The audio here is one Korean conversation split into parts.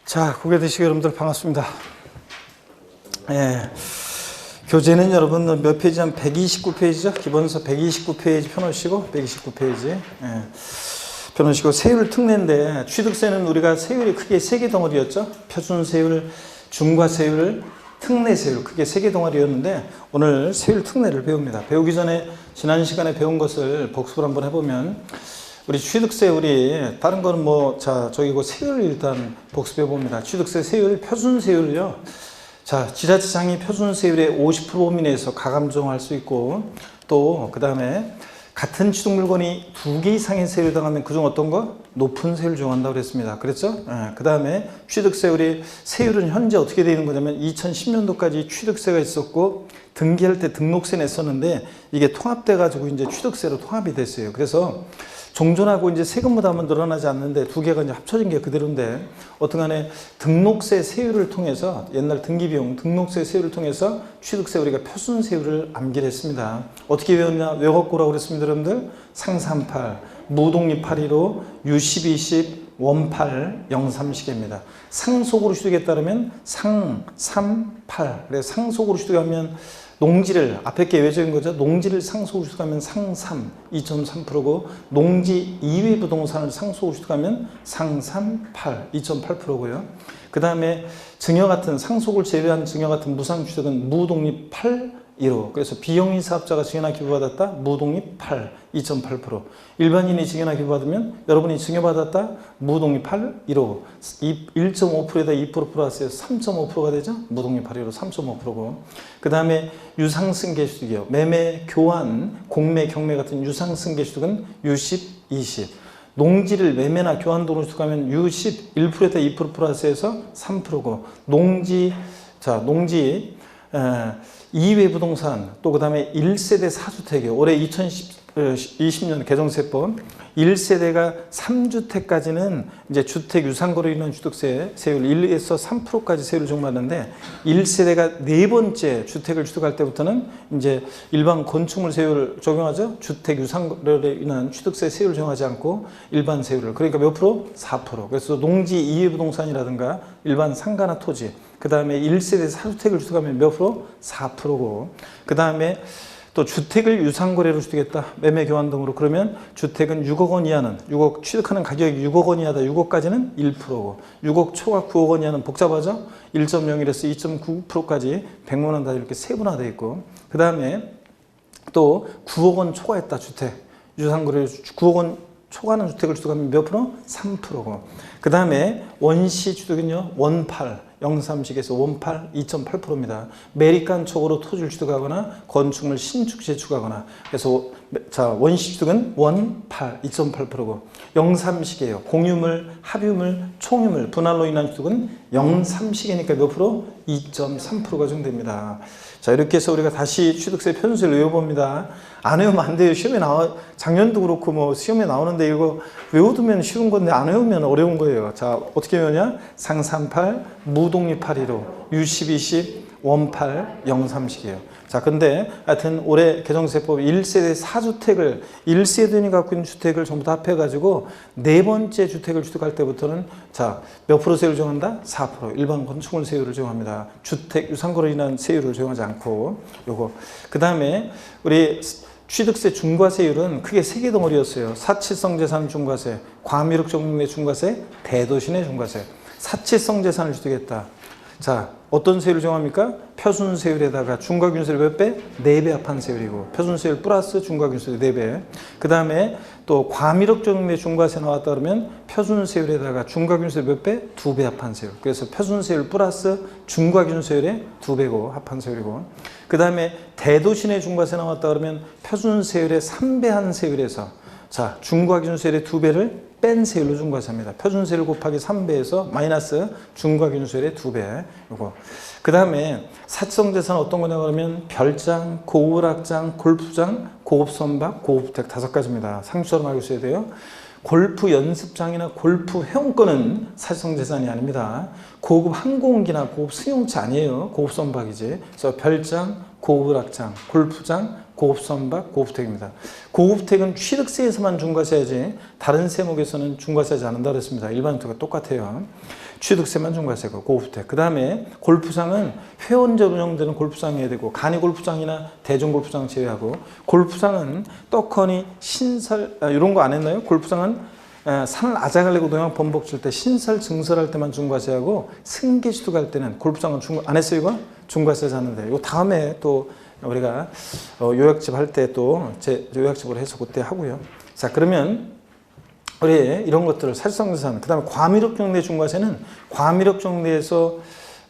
자, 고개 드시고 여러분들 반갑습니다. 예, 교재는 여러분 몇 페이지? 한 129페이지죠? 기본서 129페이지 펴놓으시고 129페이지 펴놓으시고 세율 특례인데 취득세는 우리가 세율이 크게 3개 덩어리였죠? 표준세율, 중과세율, 특례세율 크게 3개 덩어리였는데 오늘 세율 특례를 배웁니다. 배우기 전에 지난 시간에 배운 것을 복습을 한번 해보면 우리 취득세 우리 다른 거는 저기 세율 일단 복습해 봅니다. 취득세 세율 표준세율을요. 자, 지자체장이 표준세율의 50% 범위 내에서 가감정할 수 있고 또 그 다음에 같은 취득 물건이 2개 이상의 세율을 당하면 그중 어떤 거? 높은 세율을 정한다고 그랬습니다. 그랬죠? 그 다음에 취득세 우리 세율은 현재 어떻게 되어 있는 거냐면 2010년도까지 취득세가 있었고 등기할 때 등록세 냈었는데 이게 통합돼 가지고 이제 취득세로 통합이 됐어요. 그래서 종전하고 이제 세금 부담은 늘어나지 않는데 두 개가 이제 합쳐진 게 그대로인데 어떠간에 등록세 세율을 통해서 옛날 등기비용 등록세 세율을 통해서 취득세 우리가 표준세율을 암기를 했습니다. 어떻게 외웠냐? 외워갖고 오라고 그랬습니다. 여러분들 상삼팔 무독립 815 U1020 원팔 03시계입니다. 상속으로 취득에 따르면 상삼팔 그래서 상속으로 취득하면 농지를 앞에 게 외적인 거죠. 농지를 상속으로 취득하면 상삼 2.3%고 농지 이외 부동산을 상속으로 취득하면 상삼팔 2.8%고요. 그 다음에 증여 같은 상속을 제외한 증여 같은 무상 취득은 무독립 815 그래서 비영리 사업자가 증여나 기부받았다 무독립 8 2.8% 일반인이 증여나 기부받으면 여러분이 증여받았다 무독립 8 15 1.5%에다 2% 플러스해서 3.5%가 되죠. 무독립 8 15 3.5%고 그 다음에 유상승계취득이요. 매매, 교환, 공매, 경매 같은 유상승계취득은 U10, 20 농지를 매매나 교환 돈으로 취득하면 U10 1%에다 2% 플러스해서 3%고 농지 이외 부동산 또 그 다음에 1세대 4주택이요. 올해 2020년 개정세법 1세대가 3주택까지는 이제 주택 유상거래로 인한 취득세 세율 1에서 3%까지 세율을 적용받는데 1세대가 네 번째 주택을 취득할 때부터는 이제 일반 건축물 세율을 적용하죠. 주택 유상거래로 인한 취득세 세율을 적용하지 않고 일반 세율을 그러니까 몇 프로? 4%. 그래서 농지 이외 부동산이라든가 일반 상가나 토지 그 다음에 1세대 4주택을 취득하면 몇 프로? 4%고 그 다음에 또 주택을 유상거래로 취득했다. 매매 교환 등으로 그러면 주택은 6억 원 이하는 6억 취득하는 가격이 6억 원 이하다. 6억까지는 1%고 6억 초과 9억 원 이하는 복잡하죠. 1.01에서 2.9%까지 100만 원 다 이렇게 세분화되어 있고 그 다음에 또 9억 원 초과했다. 주택 유상거래로 9억 원 초과하는 주택을 취득하면 몇 프로? 3%고 그 다음에 원시 취득은요. 원팔 03식에서 원팔 2.8%입니다. 매립간 촉으로 토지를 취득하거나 건축물 신축 재축하거나 그래서 자 원시 취득은 원팔 2.8%고 03식이에요. 공유물, 합유물, 총유물, 분할로 인한 취득은 03식이니까 몇 프로? 2.3%가 적용됩니다. 자 이렇게 해서 우리가 다시 취득세 표준세를 외워봅니다. 안 외우면 안 돼요. 시험에 작년도 그렇고 시험에 나오는데 이거 외워두면 쉬운 건데 안 외우면 어려운 거예요. 자 어떻게 외우냐? 상삼팔 무독립 815 U1020 원팔 03식이에요. 자 근데 하여튼 올해 개정세법 1세대 4주택을 1세대인이 갖고 있는 주택을 전부 다 합해가지고 네 번째 주택을 취득할 때부터는 자 몇 프로 세율을 정한다? 4% 일반 건축물 세율을 정합니다. 주택 유상거래로 인한 세율을 정하지 않고 요거 그 다음에 우리 취득세 중과세율은 크게 3개 덩어리였어요. 사치성 재산 중과세, 과미륵 적립 내 중과세, 대도시 내 중과세. 사치성 재산을 취득했다. 자, 어떤 세율을 정합니까? 표준세율에다가 중과균세율 몇 배? 4배 합한 세율이고 표준세율 플러스 중과균세율 4배. 그 다음에 또 과미륵 적립 내 중과세 나왔다 그러면 표준세율에다가 중과균세율 몇 배? 2배 합한 세율. 그래서 표준세율 플러스 중과균세율의 2배고 합한 세율이고 그 다음에 대도시 내 중과세 나왔다 그러면 표준세율의 3배한 세율에서 자 중과균세율의 2배를 뺀 세율로 중과세합니다. 표준세율 곱하기 3배에서 마이너스 중과균세율의 2배 요거. 그 다음에 사치성재산 어떤 거냐 그러면 별장, 고우락장, 골프장, 고급선박, 고급주택 5가지입니다. 상주처럼 알고 있어야 돼요. 골프 연습장이나 골프 회원권은 사치성재산이 아닙니다. 고급 항공기나 고급 승용차 아니에요. 고급 선박이지. 그래서 별장, 고급 악장, 골프장, 고급 선박, 고급택입니다. 고급택은 취득세에서만 중과세하지 다른 세목에서는 중과세하지 않는다 그랬습니다. 일반주택과 똑같아요. 취득세만 중과세고 고급택. 그 다음에 골프장은 회원제로 운영되는 골프장이어야 되고 간이 골프장이나 대중 골프장 제외하고 골프장은 떡하니 신설 이런 거 안 했나요? 골프장은 산을 아작을 내고 농약 범벅 칠 때 신설 증설할 때만 중과세하고 승계 취득할 때는 골프장은 안 했어요 이거? 중과세하지 않는데 요 다음에 또 우리가 요약집 할 때 또 제 요약집으로 해서 그때 하고요. 자 그러면 우리 이런 것들을 사실상자산, 그 다음에 과미력경내 중과세는 과미력경내에서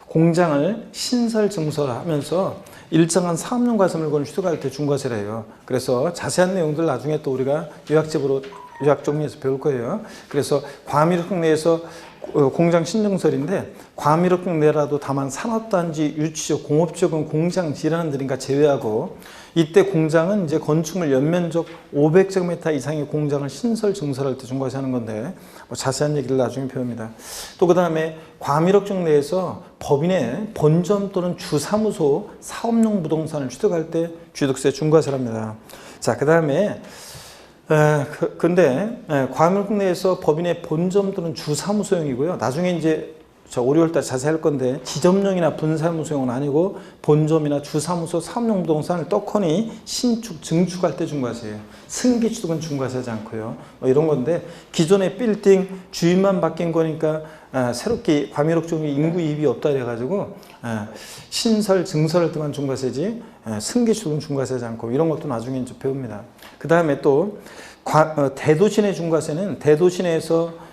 공장을 신설 증설하면서 일정한 사업용 과세물건을 취득할 때 중과세를 해요. 그래서 자세한 내용들 나중에 또 우리가 요약집으로 요약 정리해서 배울 거예요. 그래서 과미력경내에서 공장 신증설인데 과미력경내라도 다만 산업단지, 유치적, 공업적인 공장 질환들인가 제외하고 이때 공장은 이제 건축물 연면적 500제곱미터 이상의 공장을 신설 증설할 때 중과세 하는 건데 뭐 자세한 얘기를 나중에 배웁니다. 또 그 다음에 과미력경 내에서 법인의 본점 또는 주사무소 사업용 부동산을 취득할 때 취득세 중과세를 합니다. 자, 그 다음에 근데 과미력경 내에서 법인의 본점 또는 주사무소용이고요. 나중에 이제 5, 6월달 자세히 할 건데 지점용이나 분사무소용은 아니고 본점이나 주사무소 사업용 부동산을 떡하니 신축, 증축할 때 중과세예요. 승계 취득은 중과세하지 않고요. 이런 건데 기존의 빌딩 주인만 바뀐 거니까 새롭게 과미력적인 인구 이입이 없다 그래가지고 신설, 증설할 때만 중과세지 승계 취득은 중과세하지 않고 이런 것도 나중에 이제 배웁니다. 그 다음에 또 대도시 내 중과세는 대도시내에서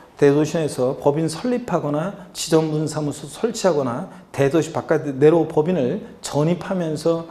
법인 설립하거나 지점분사무소 설치하거나 대도시 바깥 내로 법인을 전입하면서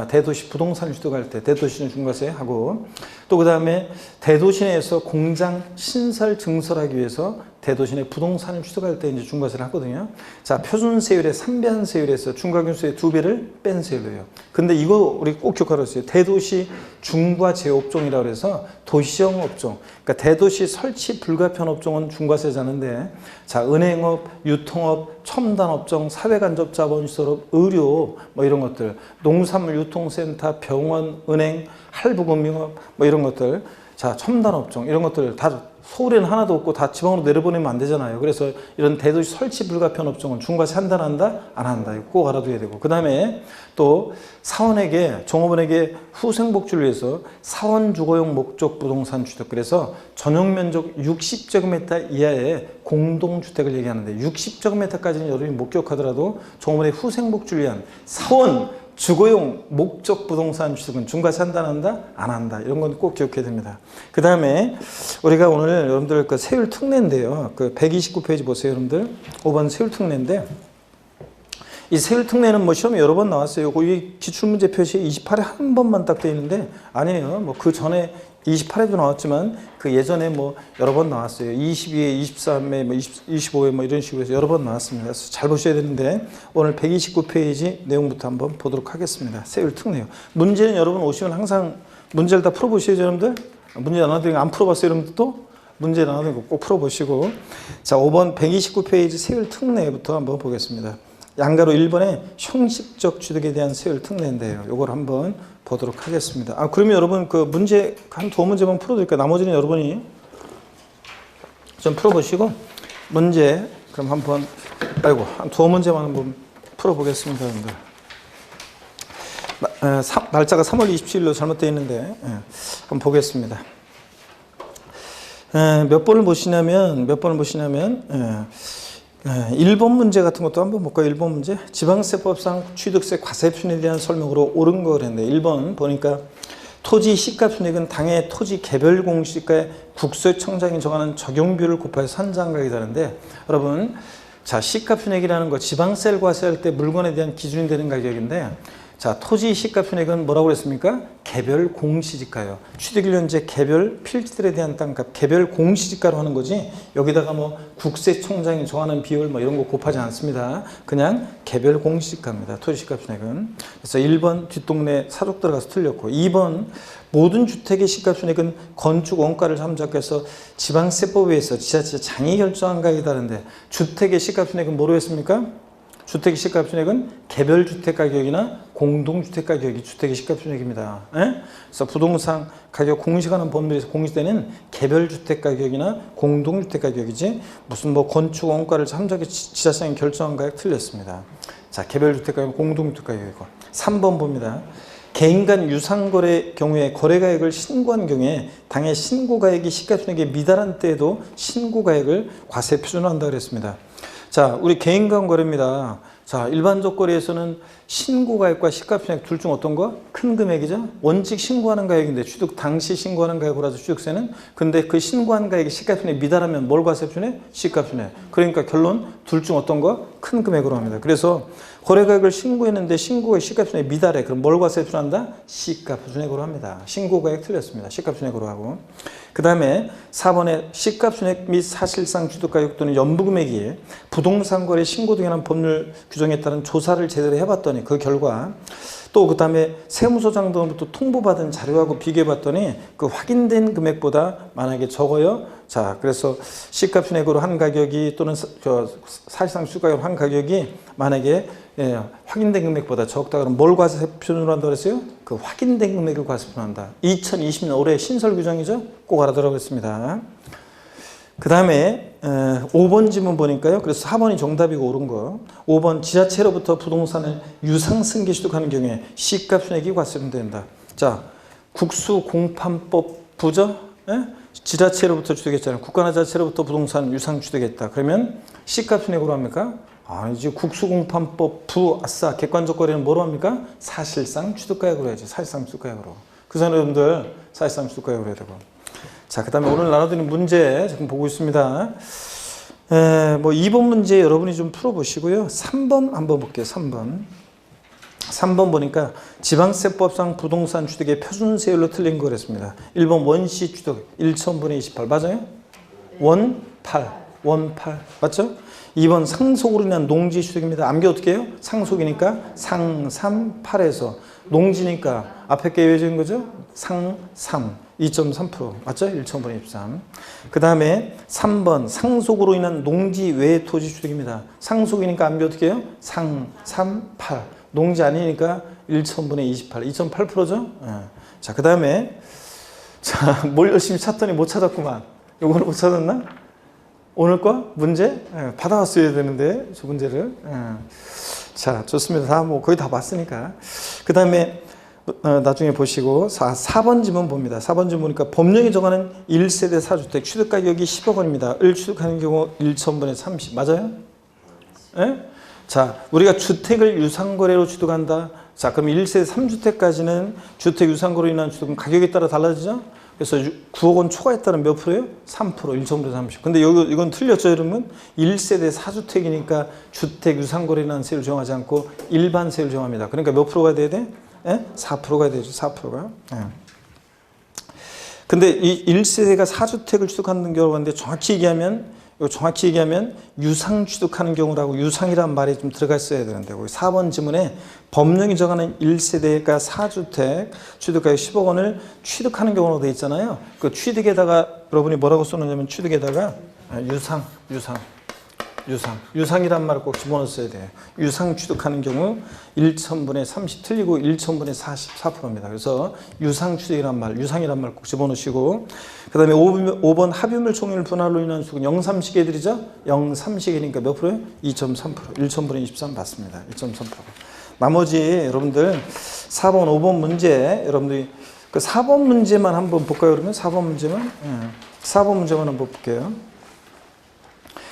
대도시 부동산을 취득할 때 대도시는 중과세 하고 또 그 다음에 대도시내에서 공장 신설 증설하기 위해서 대도시내 부동산을 취득할 때 이제 중과세를 하거든요. 자, 표준세율의 3배한 세율에서 중과경세의 2배를 뺀 세율이에요. 근데 이거 우리 꼭 기억하라 했어요. 대도시 중과제업종이라고 해서 도시형 업종. 그러니까 대도시 설치 불가피한 업종은 중과세지 않는데 자, 은행업, 유통업, 첨단업종, 사회간접자본시설업, 의료 뭐 이런 것들, 농산물 유통센터, 병원, 은행, 할부금융업 뭐 이런 것들, 자 첨단업종 이런 것들 다 서울에는 하나도 없고 다 지방으로 내려보내면 안 되잖아요. 그래서 이런 대도시 설치 불가피한 업종은 중과세 한다 안 한다? 안 한다. 이거 꼭 알아둬야 되고 그 다음에 또 사원에게 종업원에게 후생복지를 위해서 사원주거용 목적 부동산 취득 그래서 전용면적 60제곱미터 이하의 공동주택을 얘기하는데 60제곱미터까지는 여러분이 못 기억하더라도 종업원의 후생복지를 위한 사원 주거용 목적 부동산 취득은 중과세 한다 안 한다? 안 한다. 이런 건 꼭 기억해야 됩니다. 그 다음에 우리가 오늘 여러분들 그 세율 특례인데요. 그 129페이지 보세요, 여러분들. 5번 세율 특례인데 이 세율 특례는 뭐 시험에 여러 번 나왔어요. 이 기출문제 표시에 28에 한 번만 딱 돼 있는데 아니에요. 뭐 그 전에 28회도 나왔지만 그 예전에 뭐 여러 번 나왔어요. 22회, 23회, 뭐 25회 뭐 이런 식으로 해서 여러 번 나왔습니다. 그래서 잘 보셔야 되는데 오늘 129페이지 내용부터 한번 보도록 하겠습니다. 세율 특례요. 문제는 여러분 오시면 항상 문제를 다 풀어보시죠, 여러분들. 문제 나눠드리고 안 풀어봤어요, 여러분들 또? 문제 나눠드리고 꼭 풀어보시고 자, 5번 129페이지 세율 특례부터 한번 보겠습니다. 양가로 1번에 형식적 취득에 대한 세율 특례인데요. 이걸 한번 보도록 하겠습니다. 그러면 여러분 그 문제 한 두 문제만 풀어드릴까요? 나머지는 여러분이 좀 풀어보시고 문제 그럼 한번 한 두 문제만 한번 풀어보겠습니다, 여러분들. 날짜가 3월 27일로 잘못되어 있는데 한번 보겠습니다. 몇 번을 보시냐면 1번 문제 같은 것도 한번 볼까요? 1번 문제. 지방세법상 취득세 과세순위에 대한 설명으로 옳은 거 그랬는데 1번 보니까 토지 시가순익은 당해 토지 개별 공시지가에 국세청장이 정하는 적용비율을 곱하여 산정가격이 다른데 여러분 자 시가순익이라는 거 지방세를 과세할 때 물건에 대한 기준이 되는 가격인데 자 토지 시가순익은 뭐라고 그랬습니까? 개별 공시지가요. 취득일년제 개별 필지들에 대한 땅값 개별 공시지가로 하는 거지 여기다가 뭐 국세청장이 정하는 비율 뭐 이런 거 곱하지 않습니다. 그냥 개별 공시지가입니다. 토지 시가순익은. 그래서 1번 뒷동네 사족 들어가서 틀렸고 2번 모든 주택의 시가순익은 건축 원가를 참작해서 지방세법에 의해서 지자체 장이 결정한 가격이 다른데 주택의 시가순익은 뭐로 했습니까? 주택의 시가협상액은 개별 주택 가격이나 공동주택 가격이 주택의 시가협상액입니다. 그래서 부동산 가격 공시하는 법률에서 공시되는 개별 주택 가격이나 공동주택 가격이지 무슨 뭐 건축 원가를 참작해 지자체장이 결정한 가격 틀렸습니다. 자, 개별 주택 가격, 공동주택 가격이고 3번 봅니다. 개인 간 유상거래 경우에 거래가액을 신고한 경우에 당해 신고가액이 시가협상액에 미달한 때에도 신고가액을 과세 표준화한다 그랬습니다. 자, 우리 개인 간 거래입니다. 자, 일반적 거래에서는 신고가액과 시가협상액 둘 중 어떤 거? 큰 금액이죠. 원칙 신고하는 가액인데 취득 당시 신고하는 가액으로 하죠, 취득세는. 근데 그 신고한 가액이 시가협상액에 미달하면 뭘 과세 표준해? 시가협상액. 그러니까 결론 둘 중 어떤 거? 큰 금액으로 합니다. 그래서 거래가액을 신고했는데 신고가액 시가협상액에 미달해. 그럼 뭘 과세 표준한다? 시가표준액으로 합니다. 신고가액 틀렸습니다. 시가표준액으로 하고. 그 다음에 4번에 시가표준액 및 사실상 취득가격 또는 연부금액이 부동산 거래 신고 등에 관한 법률 규정에 따른 조사를 제대로 해봤더니 그 결과 또 그 다음에 세무서장 등으로부터 통보받은 자료하고 비교해봤더니 그 확인된 금액보다 만약에 적어요. 자, 그래서 시가표준액으로 한 가격이 또는 사실상 취득가격으로 한 가격이 만약에 확인된 금액보다 적다 그러면 뭘 과세 표준으로 한다고 그랬어요? 그 확인된 금액을 과세 표준한다. 2020년 올해 신설 규정이죠. 꼭 알아두라고 했습니다. 그 다음에 5번 지문 보니까요. 그래서 4번이 정답이고 옳은 거. 5번 지자체로부터 부동산을 유상승계 취득하는 경우에 시가표준액이 과세된다. 자, 국수공판법 부죠? 지자체로부터 취득했잖아요. 국가나 지자체로부터 부동산 유상 취득했다. 그러면 시가표준액으로 합니까? 아니지. 국수공판법 부 아싸 객관적 거래는 뭐로 합니까? 사실상 취득가액으로 해야지. 사실상 취득가액으로. 그래서 여러분들 사실상 취득가액으로 해야 되고. 자, 그 다음에 오늘 나눠드린 문제 지금 보고 있습니다. 뭐 2번 문제 여러분이 좀 풀어보시고요. 3번 한번 볼게요. 3번 보니까 지방세법상 부동산 취득의 표준세율로 틀린 거 그랬습니다. 1번 원시 취득 1,000분의 28 맞아요? 원 8 맞죠? 2번 상속으로 인한 농지 취득입니다. 암기 어떻게 해요? 상속이니까 상 3, 8에서 농지니까 앞에 게 외워진 거죠? 상 3 2.3% 맞죠? 1,000분의 23. 그 다음에 3번 상속으로 인한 농지 외 토지 취득입니다. 상속이니까 암기 어떻게 해요? 상 3, 8 농지 아니니까 1,000분의 28 2.8%죠? 자, 그 다음에 자, 뭘 열심히 찾더니 못 찾았구만. 요거는 못 찾았나? 오늘 거 문제 받아왔어야 되는데 저 문제를 자, 좋습니다. 다 뭐 거의 다 봤으니까. 그 다음에 나중에 보시고 4번 지문 봅니다. 4번 지문 보니까 법령이 정하는 1세대 4주택 취득가격이 10억 원입니다. 을 취득하는 경우 1,000분의 30 맞아요? 자, 우리가 주택을 유상거래로 취득한다. 자, 그럼 1세대 3주택까지는 주택 유상거래로 인한 취득은 가격에 따라 달라지죠? 그래서 9억 원 초과에 따른 몇 프로예요? 3%, 1,000분의 30. 근데 이건 틀렸죠, 여러분? 1세대 4주택이니까 주택 유상거래에 대한 세율을 정하지 않고 일반 세율을 정합니다. 그러니까 몇 프로가 돼야 돼? 4%가 되죠, 4%가. 근데 이 1세대가 4주택을 취득하는 경우인데 정확히 얘기하면 유상 취득하는 경우라고 유상이란 말이 좀 들어가 있어야 되는데 4번 지문에 법령이 정하는 1세대가 4주택 취득가액 10억 원을 취득하는 경우로 되어 있잖아요. 그 취득에다가 여러분이 뭐라고 써놓냐면 취득에다가 유상이란 말을 꼭 집어넣었어야 돼요. 유상 취득하는 경우 1,000분의 30 틀리고 1,000분의 44%입니다. 그래서 유상 취득이란 말, 유상이란 말 꼭 집어넣으시고 그 다음에 5번 합유물 총률 분할로 인한 수익은 0,3시계들이죠? 0,3시계니까 몇 프로예요? 2.3% 1,000분의 23 맞습니다. 2.3% 나머지 여러분들 4번, 5번 문제 여러분들이 그 4번 문제만 한번 볼까요? 그러면 4번 문제만? 4번 문제만 한번 볼게요.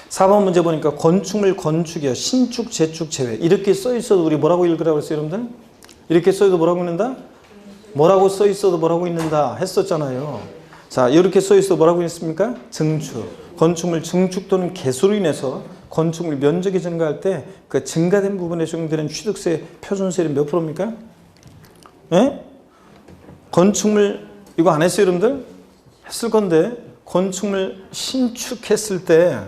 4번 문제 보니까 건축물 건축이요. 신축, 재축, 제외. 이렇게 써 있어도 우리 뭐라고 읽으라고 했어요, 여러분들? 이렇게 써 있어도 뭐라고 읽는다? 뭐라고 써 있어도 뭐라고 읽는다 했었잖아요. 자, 이렇게 써 있어도 뭐라고 읽습니까? 증축. 건축물 증축 또는 개수로 인해서 건축물 면적이 증가할 때 그 증가된 부분에 적용되는 취득세 표준세율은 몇 프로입니까? 건축물 이거 안 했어요, 여러분들? 했을 건데 건축물 신축했을 때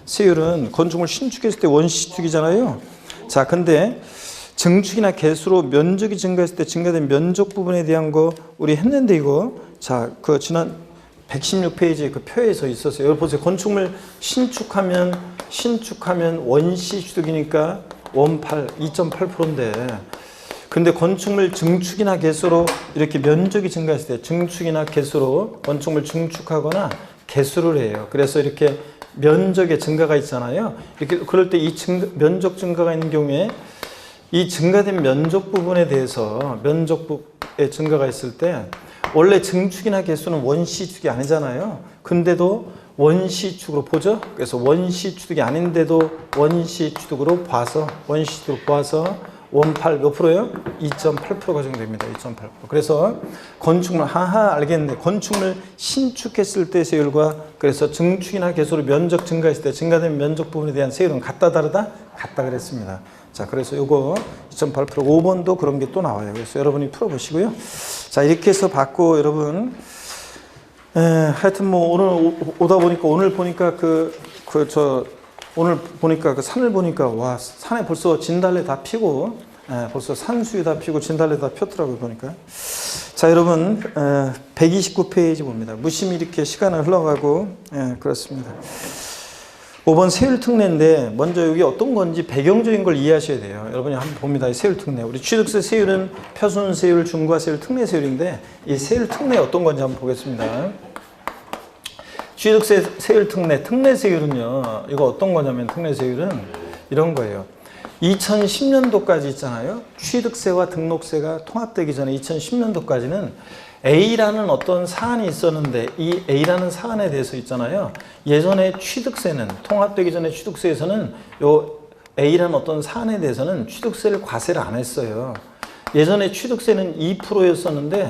세율은 건축물 신축했을 때 원시취득이잖아요. 자, 근데 증축이나 개수로 면적이 증가했을 때 증가된 면적 부분에 대한 거 우리 했는데 이거 자, 그 지난 116페이지에 그 표에서 있었어요. 여기 보세요. 건축물 신축하면 원시 취득이니까 2.8%인데 근데 건축물 증축이나 개수로 이렇게 면적이 증가했을 때 증축이나 개수로 건축물 증축하거나 개수를 해요. 그래서 이렇게 면적의 증가가 있잖아요. 이렇게 그럴 때 이 면적 증가가 있는 경우에 이 증가된 면적 부분에 대해서 면적의 증가가 있을 때 원래 증축이나 개수는 원시축이 아니잖아요. 근데도 원시축으로 보죠. 그래서 원시취득이 아닌데도 원시취득으로 봐서 18 몇 프로예요? 2.8%가 정도됩니다. 2.8%. 그래서 건축물 알겠는데 건축물 신축했을 때 세율과 그래서 증축이나 개수로 면적 증가했을 때 증가된 면적 부분에 대한 세율은 같다 다르다? 같다 그랬습니다. 자, 그래서 요거 2.8% 5번도 그런 게 또 나와요. 그래서 여러분이 풀어보시고요. 자, 이렇게 해서 받고 여러분 하여튼 뭐 오늘 오다 보니까 오늘 보니까 오늘 보니까 그 산을 보니까 와 산에 벌써 진달래 다 피고 벌써 산수유 다 피고 진달래 다 폈더라고요 보니까. 자, 여러분 129페이지 봅니다. 무심히 이렇게 시간을 흘러가고 그렇습니다. 5번 세율특례인데 먼저 여기 어떤 건지 배경적인 걸 이해하셔야 돼요. 여러분이 한번 봅니다. 이 세율특례. 우리 취득세 세율은 표준세율, 중과세율, 특례세율인데 이 세율특례 어떤 건지 한번 보겠습니다. 취득세 세율특례, 특례세율은요. 이거 어떤 거냐면 특례세율은 이런 거예요. 2010년도까지 있잖아요. 취득세와 등록세가 통합되기 전에 2010년도까지는 A라는 어떤 사안이 있었는데 이 A라는 사안에 대해서 있잖아요. 예전에 취득세는 통합되기 전에 취득세에서는 요 A라는 어떤 사안에 대해서는 취득세를 과세를 안 했어요. 예전에 취득세는 2%였었는데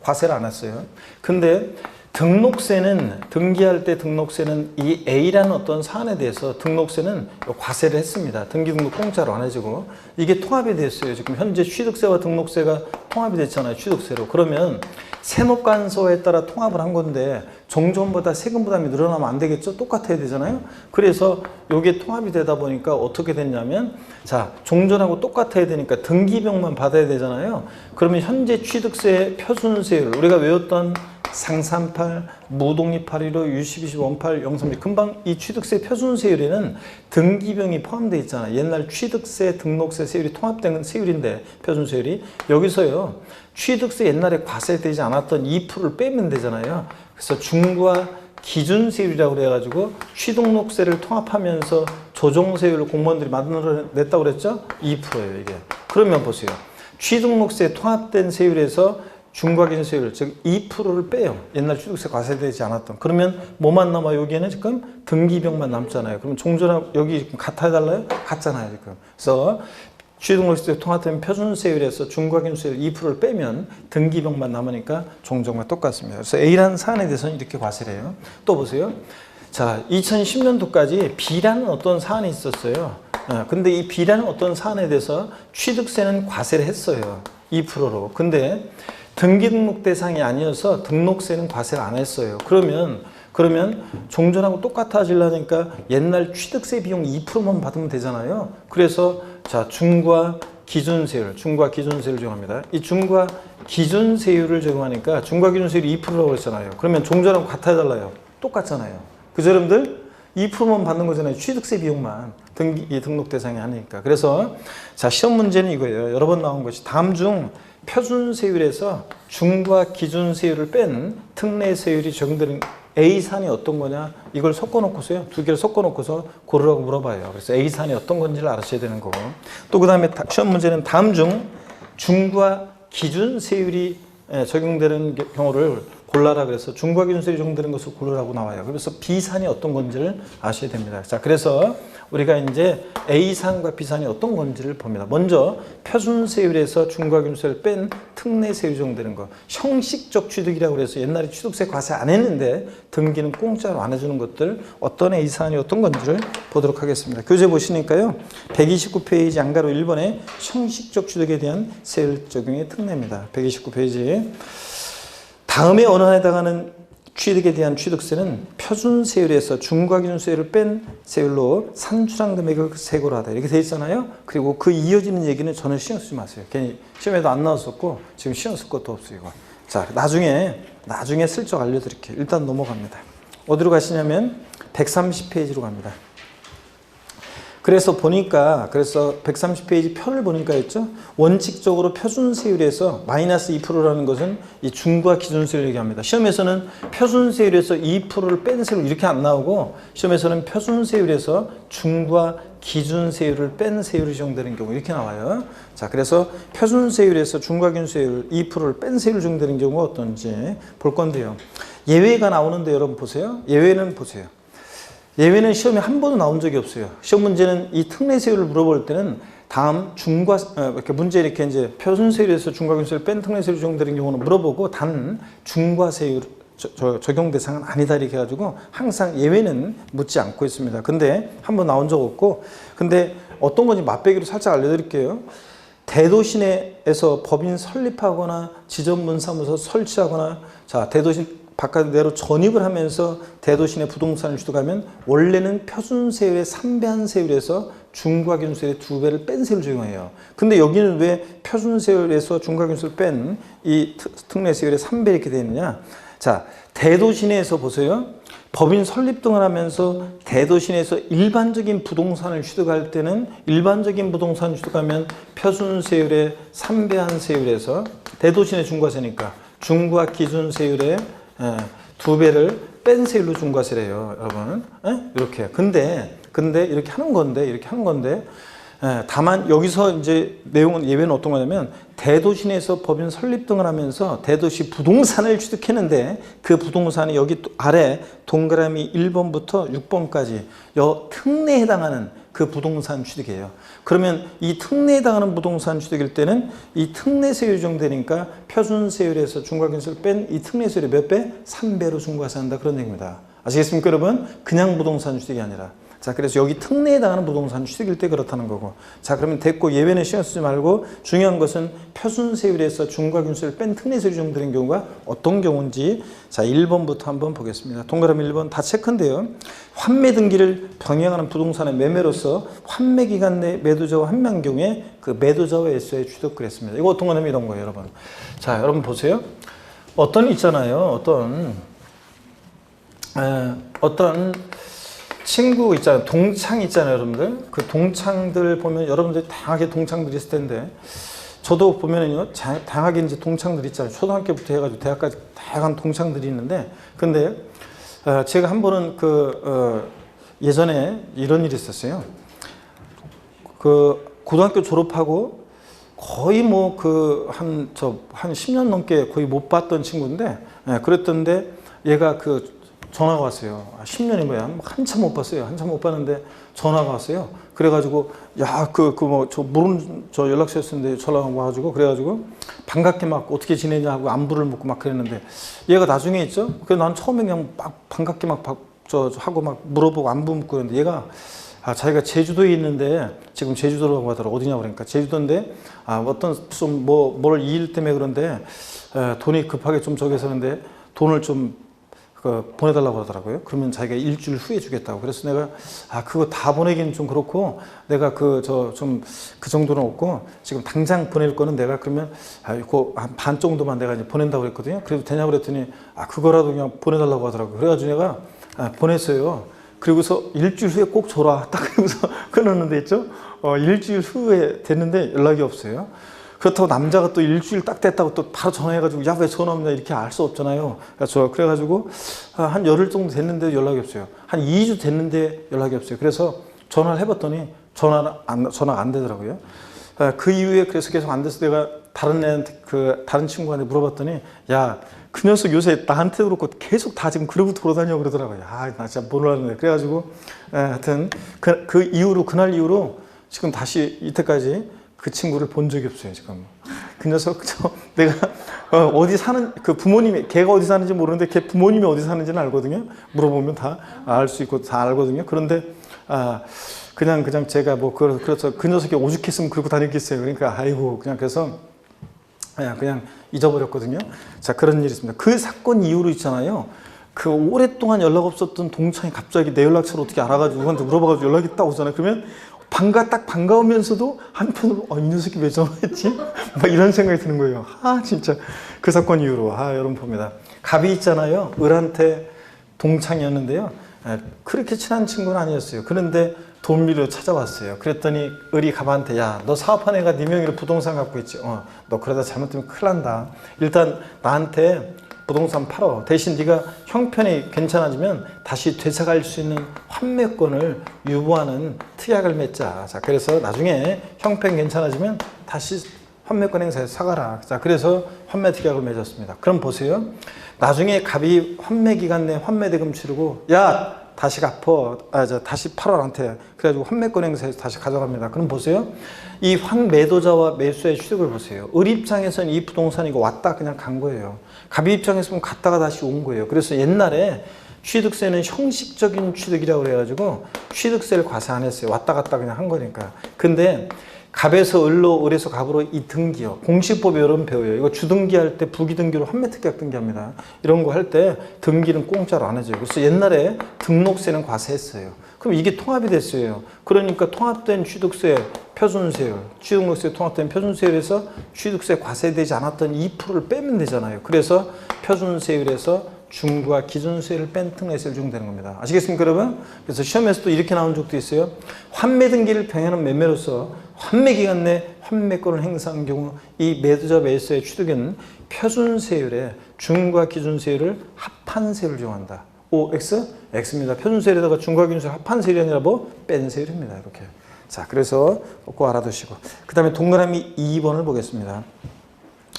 과세를 안 했어요. 근데 등록세는 등기할 때 등록세는 이 A라는 어떤 사안에 대해서 등록세는 과세를 했습니다. 등기 등록 공짜로 안 해주고 이게 통합이 됐어요. 지금 현재 취득세와 등록세가 통합이 됐잖아요. 취득세로. 그러면 세무관서에 따라 통합을 한 건데 종전보다 세금 부담이 늘어나면 안 되겠죠? 똑같아야 되잖아요. 그래서 이게 통합이 되다 보니까 어떻게 됐냐면 자, 종전하고 똑같아야 되니까 등기병만 받아야 되잖아요. 그러면 현재 취득세 표준세율 우리가 외웠던 상산팔, 무독립 815, 유식20 원팔, 영삼십 금방 이 취득세 표준세율에는 등기병이 포함되어 있잖아요. 옛날 취득세, 등록세 세율이 통합된 세율인데 표준세율이 여기서요. 취득세 옛날에 과세되지 않았던 2%를 빼면 되잖아요. 그래서 중과 기준세율이라고 그래가지고 취등록세를 통합하면서 조정세율을 공무원들이 만들어냈다고 그랬죠? 2%예요 이게. 그러면 보세요. 취등록세 통합된 세율에서 중과기준세율 즉 2%를 빼요. 옛날 취득세 과세되지 않았던. 그러면 뭐만 남아요? 여기에는 지금 등기병만 남잖아요. 그러면 종전하고 여기 같아 해달라요? 같잖아요 지금. 그래서 취등록세 통합된 표준세율에서 중과기준세율 2%를 빼면 등기병만 남으니까 종전과 똑같습니다. 그래서 A라는 사안에 대해서는 이렇게 과세를 해요. 또 보세요. 자, 2010년도까지 B라는 어떤 사안이 있었어요. 근데 이 B라는 어떤 사안에 대해서 취득세는 과세를 했어요. 2%로. 근데 등기 등록 대상이 아니어서 등록세는 과세를 안 했어요. 그러면 종전하고 똑같아지려니까 옛날 취득세 비용 2%만 받으면 되잖아요. 그래서 자, 중과 기준세율 적용합니다. 이 중과 기준세율을 적용하니까 중과 기준세율이 2%라고 했잖아요. 그러면 종전하고 같아달라요. 똑같잖아요. 그죠 여러분들? 2%만 받는 거잖아요. 취득세 비용만 등록 대상이 아니니까. 그래서 자, 시험 문제는 이거예요. 여러 번 나온 것이 다음 중 표준세율에서 중과 기준세율을 뺀 특례세율이 적용되는 A사안이 어떤 거냐 이걸 섞어놓고서요. 두 개를 섞어놓고서 고르라고 물어봐요. 그래서 A사안이 어떤 건지를 알아셔야 되는 거고 또 그 다음에 시험 문제는 다음 중 중과 기준세율이 적용되는 경우를 골라라 그래서 중과 기준세율이 적용되는 것을 고르라고 나와요. 그래서 B사안이 어떤 건지를 아셔야 됩니다. 자, 그래서 우리가 이제 A사안과 B사안이 어떤 건지를 봅니다. 먼저 표준세율에서 중과 기준세율을 뺀 특례세율이 적용되는 거. 형식적 취득이라고 해서 옛날에 취득세 과세 안 했는데 등기는 공짜로 안 해주는 것들 어떤 A사안이 어떤 건지를 보도록 하겠습니다. 교재 보시니까요. 129페이지 안가로 1번에 형식적 취득에 대한 세율 적용의 특례입니다. 129페이지. 다음에 어느 하나에 해당하는 취득에 대한 취득세는 표준세율에서 중과기준세율을 뺀 세율로 산출한 금액을 세고를 하다 이렇게 돼 있잖아요. 그리고 그 이어지는 얘기는 전혀 신경 쓰지 마세요. 괜히 시험에도 안 나왔었고 지금 신경 쓸 것도 없어요. 이거. 자, 나중에 나중에 슬쩍 알려드릴게요. 일단 넘어갑니다. 어디로 가시냐면 130페이지로 갑니다. 그래서 130페이지 표를 보니까 있죠. 원칙적으로 표준세율에서 마이너스 2%라는 것은 이 중과 기준세율을 얘기합니다. 시험에서는 표준세율에서 2%를 뺀 세율 이렇게 안 나오고, 시험에서는 표준세율에서 중과 기준세율을 뺀 세율이 적용되는 경우 이렇게 나와요. 자, 그래서 표준세율에서 중과 기준세율 2%를 뺀 세율이 적용되는 경우가 어떤지 볼 건데요. 예외가 나오는데 여러분 보세요. 예외는 보세요. 예외는 시험에 한 번도 나온 적이 없어요. 시험 문제는 이 특례세율을 물어볼 때는 다음 중과 이렇게 문제 이렇게 이제 표준세율에서 중과균세율을 뺀 특례세율이 적용되는 경우는 물어보고 단 중과세율 적용 대상은 아니다 이렇게 해가지고 항상 예외는 묻지 않고 있습니다. 근데 한 번 나온 적 없고, 근데 어떤 건지 맛배기로 살짝 알려드릴게요. 대도시내에서 법인 설립하거나 지점문사무소 설치하거나, 자, 대도시 바깥 내로 전입을 하면서 대도시 내 부동산을 취득하면 원래는 표준세율의 3배한 세율에서 중과균세율의 2배를 뺀 세율을 적용해요. 근데 여기는 왜 표준세율에서 중과균세율을 뺀 이 특례세율의 3배 이렇게 되어 있느냐? 자, 대도시 내에서 보세요. 법인 설립 등을 하면서 대도시 내에서 일반적인 부동산을 취득할 때는 일반적인 부동산을 취득하면 표준세율의 3배한 세율에서 대도시 내 중과세니까 중과 기준세율의 2배를 뺀 세율로 중과세래요, 여러분. 이렇게. 근데 이렇게 하는 건데, 다만 여기서 이제 내용은 예외는 어떤 거냐면 대도시 내에서 법인 설립 등을 하면서 대도시 부동산을 취득했는데 그 부동산이 여기 아래 동그라미 1번부터 6번까지 여 특례에 해당하는 그 부동산 취득이에요. 그러면 이 특례에 해당하는 부동산 취득일 때는 이 특례세율이 적용되니까 표준세율에서 중과균세를 뺀 이 특례세율이 몇 배? 3배로 중과세한다, 그런 얘기입니다. 아시겠습니까, 여러분? 그냥 부동산 취득이 아니라. 자, 그래서 여기 특례에 해당하는 부동산 취득일 때 그렇다는 거고. 자, 그러면 됐고, 예외는 신경 쓰지 말고 중요한 것은 표준세율에서 중과균세를 뺀 특례세율이 적용되는 경우가 어떤 경우인지, 자, 1번부터 한번 보겠습니다. 동그라미 1번 다 체크인데요. 환매 등기를 병행하는 부동산의 매매로서 환매 기간 내 매도자와 환매한 경우에 그 매도자와 애수의 취득 그랬습니다. 이거 어떤 거냐면 이런 거예요, 여러분. 자, 여러분 보세요. 어떤 친구 있잖아요. 동창 있잖아요, 여러분들. 그 동창들 보면 여러분들이 다양하게 동창들이 있을 텐데, 저도 보면은요, 다양하게 이제 동창들 있잖아요. 초등학교부터 해가지고 대학까지 다양한 동창들이 있는데, 근데 제가 한 번은 예전에 이런 일이 있었어요. 그 고등학교 졸업하고 거의 뭐 한 10년 넘게 거의 못 봤던 친구인데, 그랬던데 얘가 전화가 왔어요. 10년이 뭐야? 한참 못 봤어요. 한참 못 봤는데 전화가 왔어요. 그래가지고, 야, 저 연락처였는데 전화가 와가지고, 그래가지고, 반갑게 막 어떻게 지내냐 하고 안부를 묻고 막 그랬는데, 얘가 나중에 있죠? 그래서 난 처음에 그냥 막 반갑게 하고 막 물어보고 안부 묻고 그랬는데, 얘가, 자기가 제주도에 있는데, 지금 제주도라고 하더라고. 어디냐고 그러니까. 제주도인데, 뭘 일 때문에 그런데, 돈이 급하게 좀 저기서 하는데, 돈을 좀 보내달라고 하더라고요. 그러면 자기가 일주일 후에 주겠다고. 그래서 내가 그거 다 보내기는 좀 그렇고, 내가 그 정도는 없고, 지금 당장 보낼 거는 내가 그러면 한 반 정도만 내가 이제 보낸다고 그랬거든요. 그래도 되냐고 그랬더니 그거라도 그냥 보내달라고 하더라고요. 그래가지고 내가 보냈어요. 그리고서 일주일 후에 꼭 줘라. 딱 그러고서 끊었는데 있죠. 일주일 후에 됐는데 연락이 없어요. 그렇다고 남자가 또 일주일 딱 됐다고 또 바로 전화해가지고, 야, 왜 전화 없냐 이렇게 알 수 없잖아요. 그래가지고 한 열흘 정도 됐는데 연락이 없어요. 한 2주 됐는데 연락이 없어요. 그래서 전화를 해봤더니 전화가 안 되더라고요. 그 이후에 그래서 계속 안 돼서 내가 다른 친구한테 물어봤더니, 야, 그 녀석 요새 나한테도 그렇고 계속 다 지금 그러고 돌아다녀 그러더라고요. 나 진짜 몰랐네. 그래가지고 하여튼 그날 이후로 지금 다시 이때까지 그 친구를 본 적이 없어요, 지금. 그 녀석, 내가 어디 사는, 걔가 어디 사는지 모르는데 걔 부모님이 어디 사는지는 알거든요. 물어보면 다 알 수 있고 다 알거든요. 그런데, 그냥 제가 그래서 그 녀석이 오죽했으면 그러고 다녔겠어요. 그러니까, 그래서, 그냥 잊어버렸거든요. 자, 그런 일이 있습니다. 그 사건 이후로 있잖아요. 오랫동안 연락 없었던 동창이 갑자기 내 연락처를 어떻게 알아가지고 누구한테 물어봐가지고 연락이 딱 오잖아요. 그러면, 반가우면서도 한편으로 이 녀석이 왜 전화했지? 막 이런 생각이 드는 거예요. 진짜 그 사건 이후로 여러분 봅니다. 갑이 있잖아요. 을한테 동창이었는데요. 그렇게 친한 친구는 아니었어요. 그런데 돈 빌려 찾아왔어요. 그랬더니 을이 갑한테 야, 너 사업한 애가 네 명의로 부동산 갖고 있지. 너 그러다 잘못되면 큰일 난다. 일단 나한테 부동산 팔어. 대신 네가 형편이 괜찮아지면 다시 되사갈 수 있는 환매권을 유보하는 특약을 맺자. 자, 그래서 나중에 형편 괜찮아지면 다시 환매권 행사에서 사가라. 자, 그래서 환매 특약을 맺었습니다. 그럼 보세요. 나중에 갑이 환매 기간 내 환매 대금 치르고 야, 다시 갚어. 다시 8월한테. 그래가지고 환매권 행사에서 다시 가져갑니다. 그럼 보세요. 이 환매도자와 매수의 취득을 보세요. 을 입장에서는 이 부동산이 이거 왔다 그냥 간 거예요. 갑이 입장에서는 갔다가 다시 온 거예요. 그래서 옛날에 취득세는 형식적인 취득이라고 그래가지고 취득세를 과세 안 했어요. 왔다 갔다 그냥 한 거니까. 근데 갑에서 을로, 을에서 갑으로 이 등기요. 공시법에 여러분 배워요. 이거 주등기할 때 부기등기로 환매특약 등기합니다. 이런 거 할 때 등기는 공짜로 안 해줘요. 그래서 옛날에 등록세는 과세했어요. 그럼 이게 통합이 됐어요. 그러니까 통합된 취득세, 표준세율, 취득록세 통합된 표준세율에서 취득세 과세되지 않았던 2%를 빼면 되잖아요. 그래서 표준세율에서 중과 기준세율을 뺀 특례세를 적용되는 겁니다. 아시겠습니까, 여러분? 그래서 시험에서도 이렇게 나온 적도 있어요. 환매 등기를 병행하는 매매로서 환매 기간 내 환매권을 행사한 경우 이 매도자 매수의 취득은 표준세율에 중과 기준세율을 합한 세율을 적용한다. OX? X입니다. 표준세율에다가 중과 기준세율 합한 세율이 아니라 뭐? 뺀 세율입니다. 이렇게. 자, 그래서 꼭 알아두시고. 그 다음에 동그라미 2번을 보겠습니다.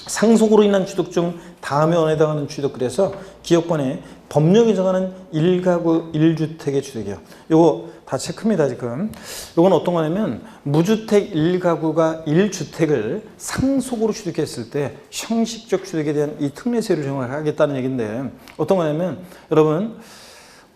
상속으로 인한 취득 중 다음에 원에 해당하는 취득. 그래서 기억번에 법령이 정하는 1가구 1주택의 취득이요. 요거 다 체크입니다, 지금. 요건 어떤 거냐면 무주택 1가구가 1주택을 상속으로 취득했을 때 형식적 취득에 대한 이 특례세를 적용하겠다는 얘기인데 어떤 거냐면 여러분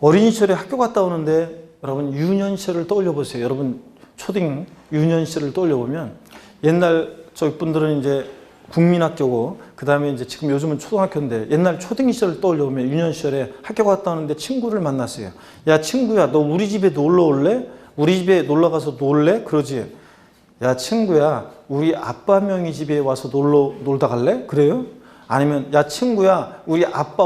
어린이 시절에 학교 갔다 오는데 여러분 유년 시절을 떠올려 보세요. 여러분 초딩 유년 시절을 떠올려 보면 옛날 저희 분들은 이제 국민학교고 그 다음에 이제 지금 요즘은 초등학교인데 옛날 초등 시절을 떠올려 보면 유년 시절에 학교 갔다 오는데 친구를 만났어요. 야 친구야 너 우리 집에 놀러 올래? 우리 집에 놀러 가서 놀래? 그러지. 야 친구야 우리 아빠 명의 집에 와서 놀다 갈래? 그래요? 아니면 야 친구야 우리 아빠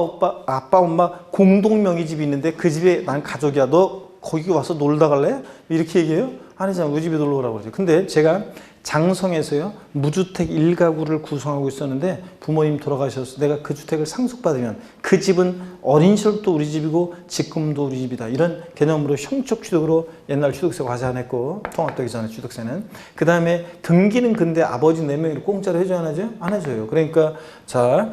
엄마 공동 명의 집이 있는데 그 집에 난 가족이야 너 거기 와서 놀다 갈래? 이렇게 얘기해요? 아니잖아 우리 집에 놀러 오라고 그러지. 근데 제가 장성에서요 무주택 1가구를 구성하고 있었는데 부모님 돌아가셔서 내가 그 주택을 상속받으면 그 집은 어린 시절부터 우리 집이고 지금도 우리 집이다 이런 개념으로 형적 취득으로 옛날 취득세 과세 안 했고 통합되기 전에 취득세는 그 다음에 등기는 근데 아버지 4명이 공짜로 해줘야 하죠? 안 해줘요. 그러니까 자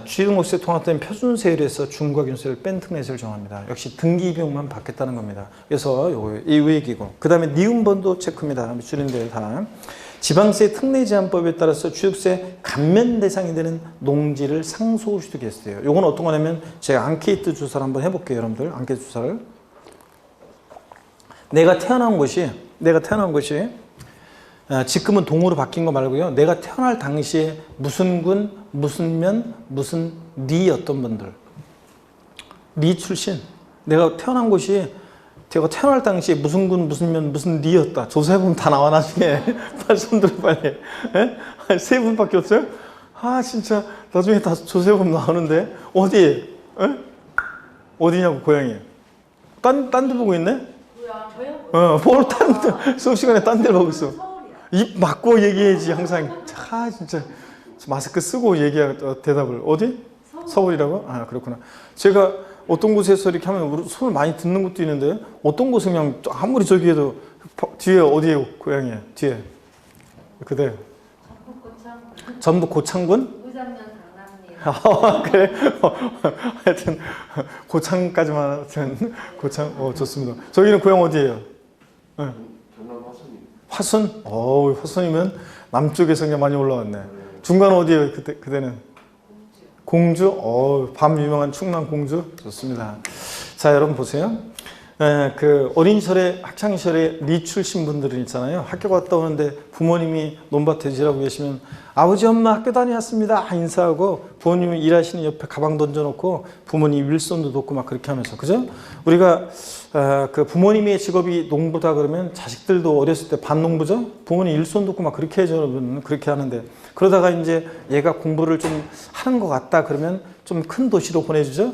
취득록세 통합된 표준세율에서 중과 기준세율을 뺀 특례세를 정합니다. 역시 등기 비용만 받겠다는 겁니다. 그래서 요거 이 얘기고 그 다음에 니은번도 체크입니다. 줄인데 다 지방세 특례제한법에 따라서 취득세 감면 대상이 되는 농지를 상속 취득했어요. 요건 어떤 거냐면 제가 앙케이트 조사를 한번 해볼게요. 여러분들 앙케이트 조사를 내가 태어난 곳이 지금은 동으로 바뀐 거 말고요. 내가 태어날 당시에 무슨 군, 무슨 면, 무슨 리였던 분들. 리 출신. 내가 태어난 곳이 제가 태어날 당시에 무슨 군, 무슨 면, 무슨 리였다. 조사해보면 다 나와 나중에. 빨리 손들어 빨리. 한 3분밖에 없어요? 아 진짜 나중에 다 조사해보면 나오는데. 어디? 어디냐고 고향이. 딴 데 보고 있네? 뭘 수업 시간에 딴 데 보고 있어. 입 막고 얘기해야지 항상. 아 진짜 마스크 쓰고 얘기하 대답을. 어디? 서울이라고? 아 그렇구나. 제가 어떤 곳에서 이렇게 하면 소리 많이 듣는 곳도 있는데 어떤 곳은 그냥 아무리 저기 해도 뒤에 어디에 고향이야? 뒤에 그대 전북 고창군? 의장면 강남이에요. 그래? 하여튼 고창까지만 하여튼 고창 좋습니다. 저기는 고향 어디예요? 네. 화순? 화순이면 남쪽에서 그냥 많이 올라왔네. 중간 어디에요? 그때는? 공주? 밤 유명한 충남 공주? 좋습니다. 자, 여러분 보세요. 그 어린 시절에 학창 시절에 리출 신분들은 있잖아요. 학교 갔다 오는데 부모님이 논밭에 일하고 계시면 아버지 엄마 학교 다녀왔습니다 인사하고 부모님이 일하시는 옆에 가방 던져놓고 부모님 일손도 돕고 막 그렇게 하면서 그죠? 우리가 그 부모님의 직업이 농부다 그러면 자식들도 어렸을 때 반농부죠? 부모님 일손 돕고 막 그렇게 해줘 여러분 그렇게 하는데 그러다가 이제 얘가 공부를 좀 하는 것 같다 그러면 좀 큰 도시로 보내주죠?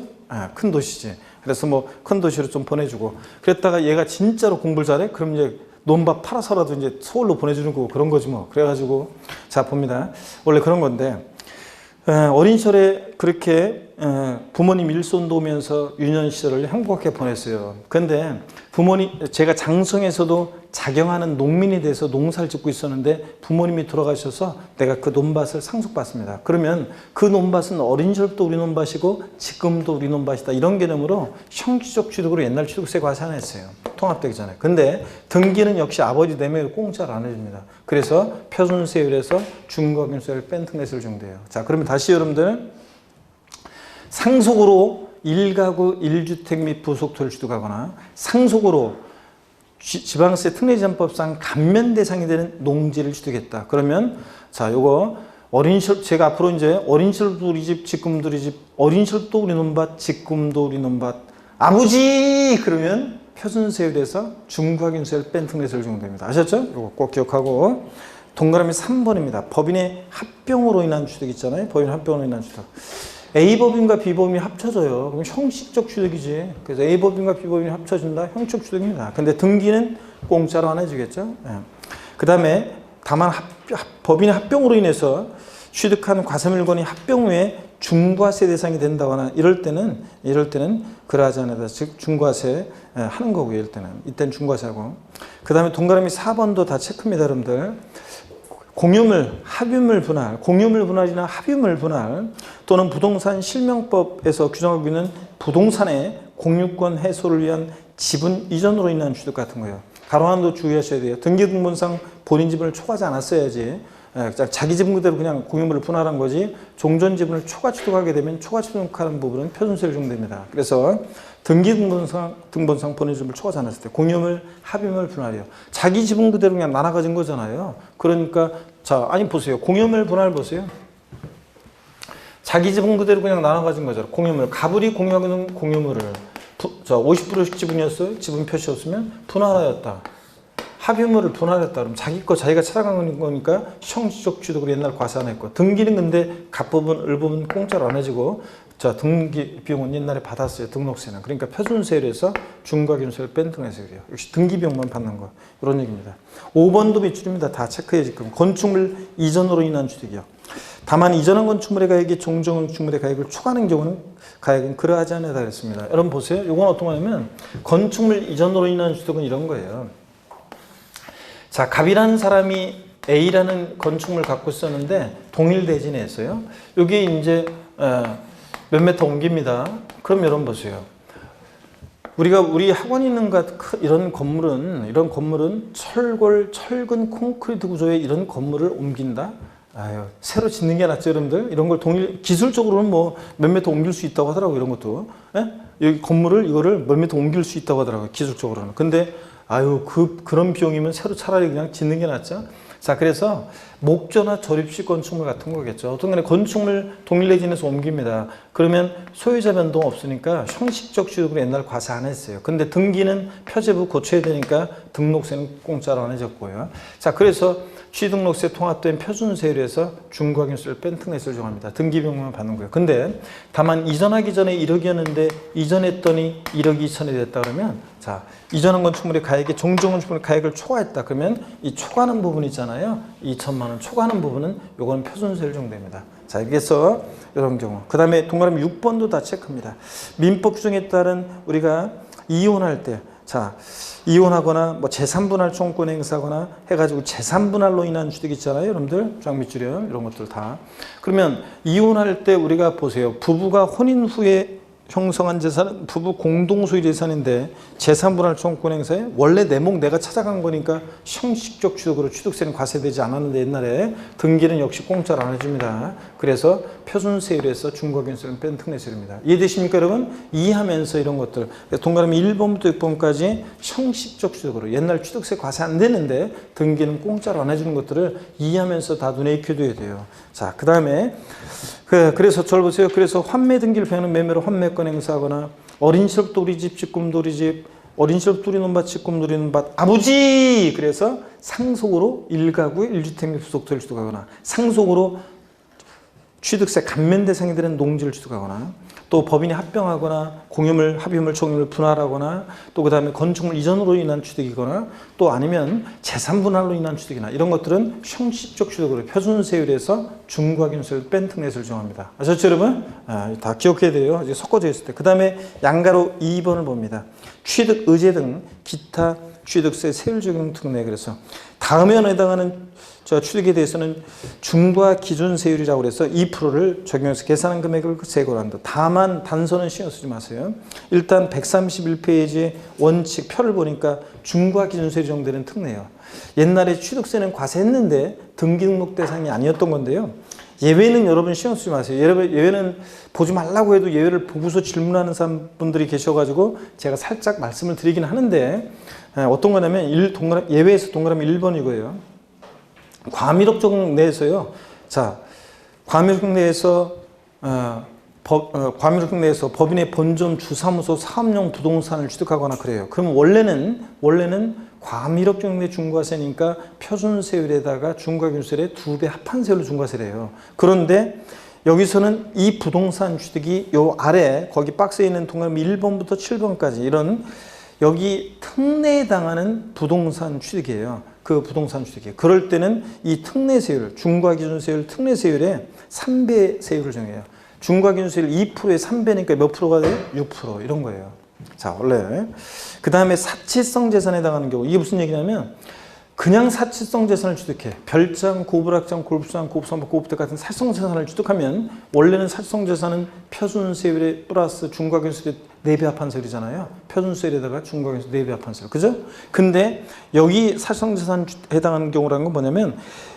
큰 도시지. 그래서 뭐 큰 도시로 좀 보내주고 그랬다가 얘가 진짜로 공부를 잘해? 그럼 이제 논밭 팔아서라도 이제 서울로 보내주는 거고 그런 거지 뭐. 그래가지고 자 봅니다. 원래 그런 건데 어린 시절에 그렇게 부모님 일손 도우면서 유년 시절을 행복하게 보냈어요. 근데 부모님 제가 장성에서도 자경하는 농민이 돼서 농사를 짓고 있었는데 부모님이 돌아가셔서 내가 그 논밭을 상속받습니다. 그러면 그 논밭은 어린 시절부터 우리 논밭이고 지금도 우리 논밭이다 이런 개념으로 형식적 취득으로 옛날 취득세 과세 안 했어요. 통합되기 전에. 근데 등기는 역시 아버지 내매로 공짜로 안 해줍니다. 그래서 표준세율에서 중과균세율 뺀 특례세를 정돼요. 자 그러면 다시 여러분들 상속으로 1가구 1주택 및 부속토를 취득하거나 상속으로 지방세 특례지원법상 감면 대상이 되는 농지를 취득했다. 그러면 자 요거 어린 시절 제가 앞으로 이제 어린 시절도 우리 집 지금도 우리 집 어린 시절도 우리 논밭 지금도 우리 논밭 아버지 그러면 표준세율에서 중과균세를 뺀 특례세를 적용됩니다. 아셨죠? 이거 꼭 기억하고 동그라미 3번입니다. 법인의 합병으로 인한 취득 있잖아요. 법인 합병으로 인한 취득. A법인과 B법인이 합쳐져요. 그럼 형식적 취득이지. 그래서 A법인과 B법인이 합쳐진다. 형식적 취득입니다. 근데 등기는 공짜로 안 해주겠죠. 예. 그 다음에 다만 법인의 합병으로 인해서 취득한 과세물건이 합병 후에 중과세 대상이 된다거나 이럴 때는 그러하지 않아도 즉 중과세 하는 거고요. 이때는 중과세하고 그 다음에 동그라미 4번도 다 체크입니다. 여러분들 공유물, 합유물 분할, 공유물 분할이나 합유물 분할 또는 부동산 실명법에서 규정하고 있는 부동산의 공유권 해소를 위한 지분 이전으로 인한 취득 같은 거예요. 가로한도 주의하셔야 돼요. 등기등본상 본인 지분을 초과하지 않았어야지. 자기 지분 그대로 그냥 공유물을 분할한 거지 종전 지분을 초과 취득하게 되면 초과 취득하는 부분은 표준세율 적용됩니다. 그래서 등본상 본인 지분을 초과하지 않았을 때 공유물, 합유물 분할이요. 자기 지분 그대로 그냥 나눠 가진 거잖아요. 그러니까 자 아니 보세요. 공유물 분할 보세요. 자기 지분 그대로 그냥 나눠 가진 거죠. 공유물 가불이 공유하는 공유물을 50%씩 지분이었어요. 지분 표시였으면 분할하였다. 합유물을 분할했다 그러면 자기 거 자기가 찾아가는 거니까 형식적 취득으로 옛날 과세 안 했고 등기는 근데 갑부분, 을부분 공짜로 안 해주고 자 등기 비용은 옛날에 받았어요. 등록세는. 그러니까 표준세율에서 중과균세를 뺀 등세율이에요. 역시 등기 비용만 받는 거 이런 얘기입니다. 5번도 밑줄입니다. 다 체크해 지금 건축물 이전으로 인한 취득이요. 다만 이전한 건축물의 가액이 종전 건축물의 가액을 초과하는 경우는 가액은 그러하지 않다 그랬습니다. 여러분 보세요. 이건 어떤 거냐면 건축물 이전으로 인한 취득은 이런 거예요. 자, 갑이라는 사람이 A라는 건축물을 갖고 있었는데 동일대진에 했어요. 여기 이제 몇 메터 옮깁니다. 그럼 여러분 보세요. 우리 학원이 있는 이런 건물은 철골, 철근, 콘크리트 구조의 이런 건물을 옮긴다? 아유, 새로 짓는 게 낫죠, 여러분들? 이런 걸 기술적으로는 뭐 몇 메터 옮길 수 있다고 하더라고요, 이런 것도. 예? 여기 건물을, 이거를 몇 메터 옮길 수 있다고 하더라고요, 기술적으로는. 근데 아유 그런 비용이면 새로 차라리 그냥 짓는 게 낫죠. 자 그래서 목조나 조립식 건축물 같은 거겠죠. 어떤 간에 건축물 동일대진에서 옮깁니다. 그러면 소유자 변동 없으니까 형식적 취득으로 옛날 과세 안 했어요. 근데 등기는 표제부 고쳐야 되니까 등록세는 공짜로 안 해줬고요. 자 그래서 취등록세 통합된 표준세율에서 중과균세를 뺀 특례세를 정합니다. 등기비용만 받는 거예요. 근데 다만 이전하기 전에 1억이었는데 이전했더니 1억 2천이 됐다 그러면 자 이전한 건축물의 가액이 종전 건축물의 가액을 초과했다. 그러면 이 초과하는 부분 있잖아요. 2천만 원 초과하는 부분은 요거는 표준세율 정도입니다. 자 여기서 이런 경우 그 다음에 동그라미 6번도 다 체크입니다. 민법 규정에 따른 우리가 이혼할 때 자 이혼하거나 뭐 재산분할 청구권 행사하거나 해가지고 재산분할로 인한 취득 있잖아요. 여러분들 쫙밑줄이요 이런 것들 다. 그러면 이혼할 때 우리가 보세요. 부부가 혼인 후에 형성한 재산은 부부 공동소유 재산인데 재산분할 청구권 행사에 원래 내 목 내가 찾아간 거니까 형식적 취득으로 취득세는 과세되지 않았는데 옛날에 등기는 역시 공짜로 안 해줍니다. 그래서 표준세율에서 중과균세를 뺀 특례세율입니다. 이해되십니까 여러분? 이해하면서 이런 것들 동그라미 1번부터 6번까지 형식적 취득으로 옛날 취득세 과세 안 되는데 등기는 공짜로 안 해주는 것들을 이해하면서 다 눈에 익혀둬야 돼요. 자, 그 다음에 그래서 저를 보세요. 그래서 환매 등기를 배우는 매매로 환매권 행사하거나 어린 시절부터 우리 집 집꿈도 우리 집 어린 시절부터 우리 논밭 집꿈도 우리 논밭 아버지 그래서 상속으로 1가구 1주택 및 부속토를 취득하거나 상속으로 취득세 감면 대상이 되는 농지를 취득하거나 또 법인이 합병하거나 공유물, 합의물, 총유물 분할하거나 또 그 다음에 건축물 이전으로 인한 취득이거나 또 아니면 재산 분할로 인한 취득이나 이런 것들은 형식적 취득으로 표준세율에서 중과균세를 뺀 특례세를 정합니다. 아셨죠 여러분? 다 기억해야 돼요. 이제 섞어져 있을 때. 그 다음에 양가로 2번을 봅니다. 취득, 의제 등 기타 취득세 세율 적용 특례. 그래서 다음에 해당하는 취득에 대해서는 중과 기준 세율이라고 그래서 2%를 적용해서 계산한 금액을 세고를 한다. 다만 단서는 신경 쓰지 마세요. 일단 131페이지 원칙 표를 보니까 중과 기준 세율이 적용되는 특례예요. 옛날에 취득세는 과세했는데 등기 등록 대상이 아니었던 건데요. 예외는 여러분 신경 쓰지 마세요. 예외는 보지 말라고 해도 예외를 보고서 질문하는 분들이 계셔가지고 제가 살짝 말씀을 드리긴 하는데 어떤 거냐면 예외에서 동그라미 1번 이거예요. 과밀업 적용 내에서요. 자, 과밀업 내에서 과밀업 내에서 법인의 본점 주사무소 사업용 부동산을 취득하거나 그래요. 그럼 원래는 과밀업 적용 내 중과세니까 표준세율에다가 중과균세율의 2배 합한 세율로 중과세를 해요. 그런데 여기서는 이 부동산 취득이 요 아래 거기 박스에 있는 동그라미 1번부터 7번까지 이런 여기 특례에 해당하는 부동산 취득이에요. 그 부동산 취득이에요. 그럴 때는 이 특례세율, 중과기준세율, 특례세율에 3배 세율을 정해요. 중과기준세율 2%에 3배니까 몇 프로가 돼요? 6% 이런 거예요. 자, 원래 그 다음에 사치성 재산에 해당하는 경우 이게 무슨 얘기냐면 그냥 사치성 재산을 취득해. 별장, 고불악장, 골프장, 고부선박, 고부택 같은 사치성 재산을 취득하면 원래는 사치성 재산은 표준세율에 플러스 중과균세율에 4배 합한 세율이잖아요. 표준세율에다가 중과균세 4배 합한 세율. 그죠? 근데 여기 사치성 재산 해당하는 경우라는 건 뭐냐면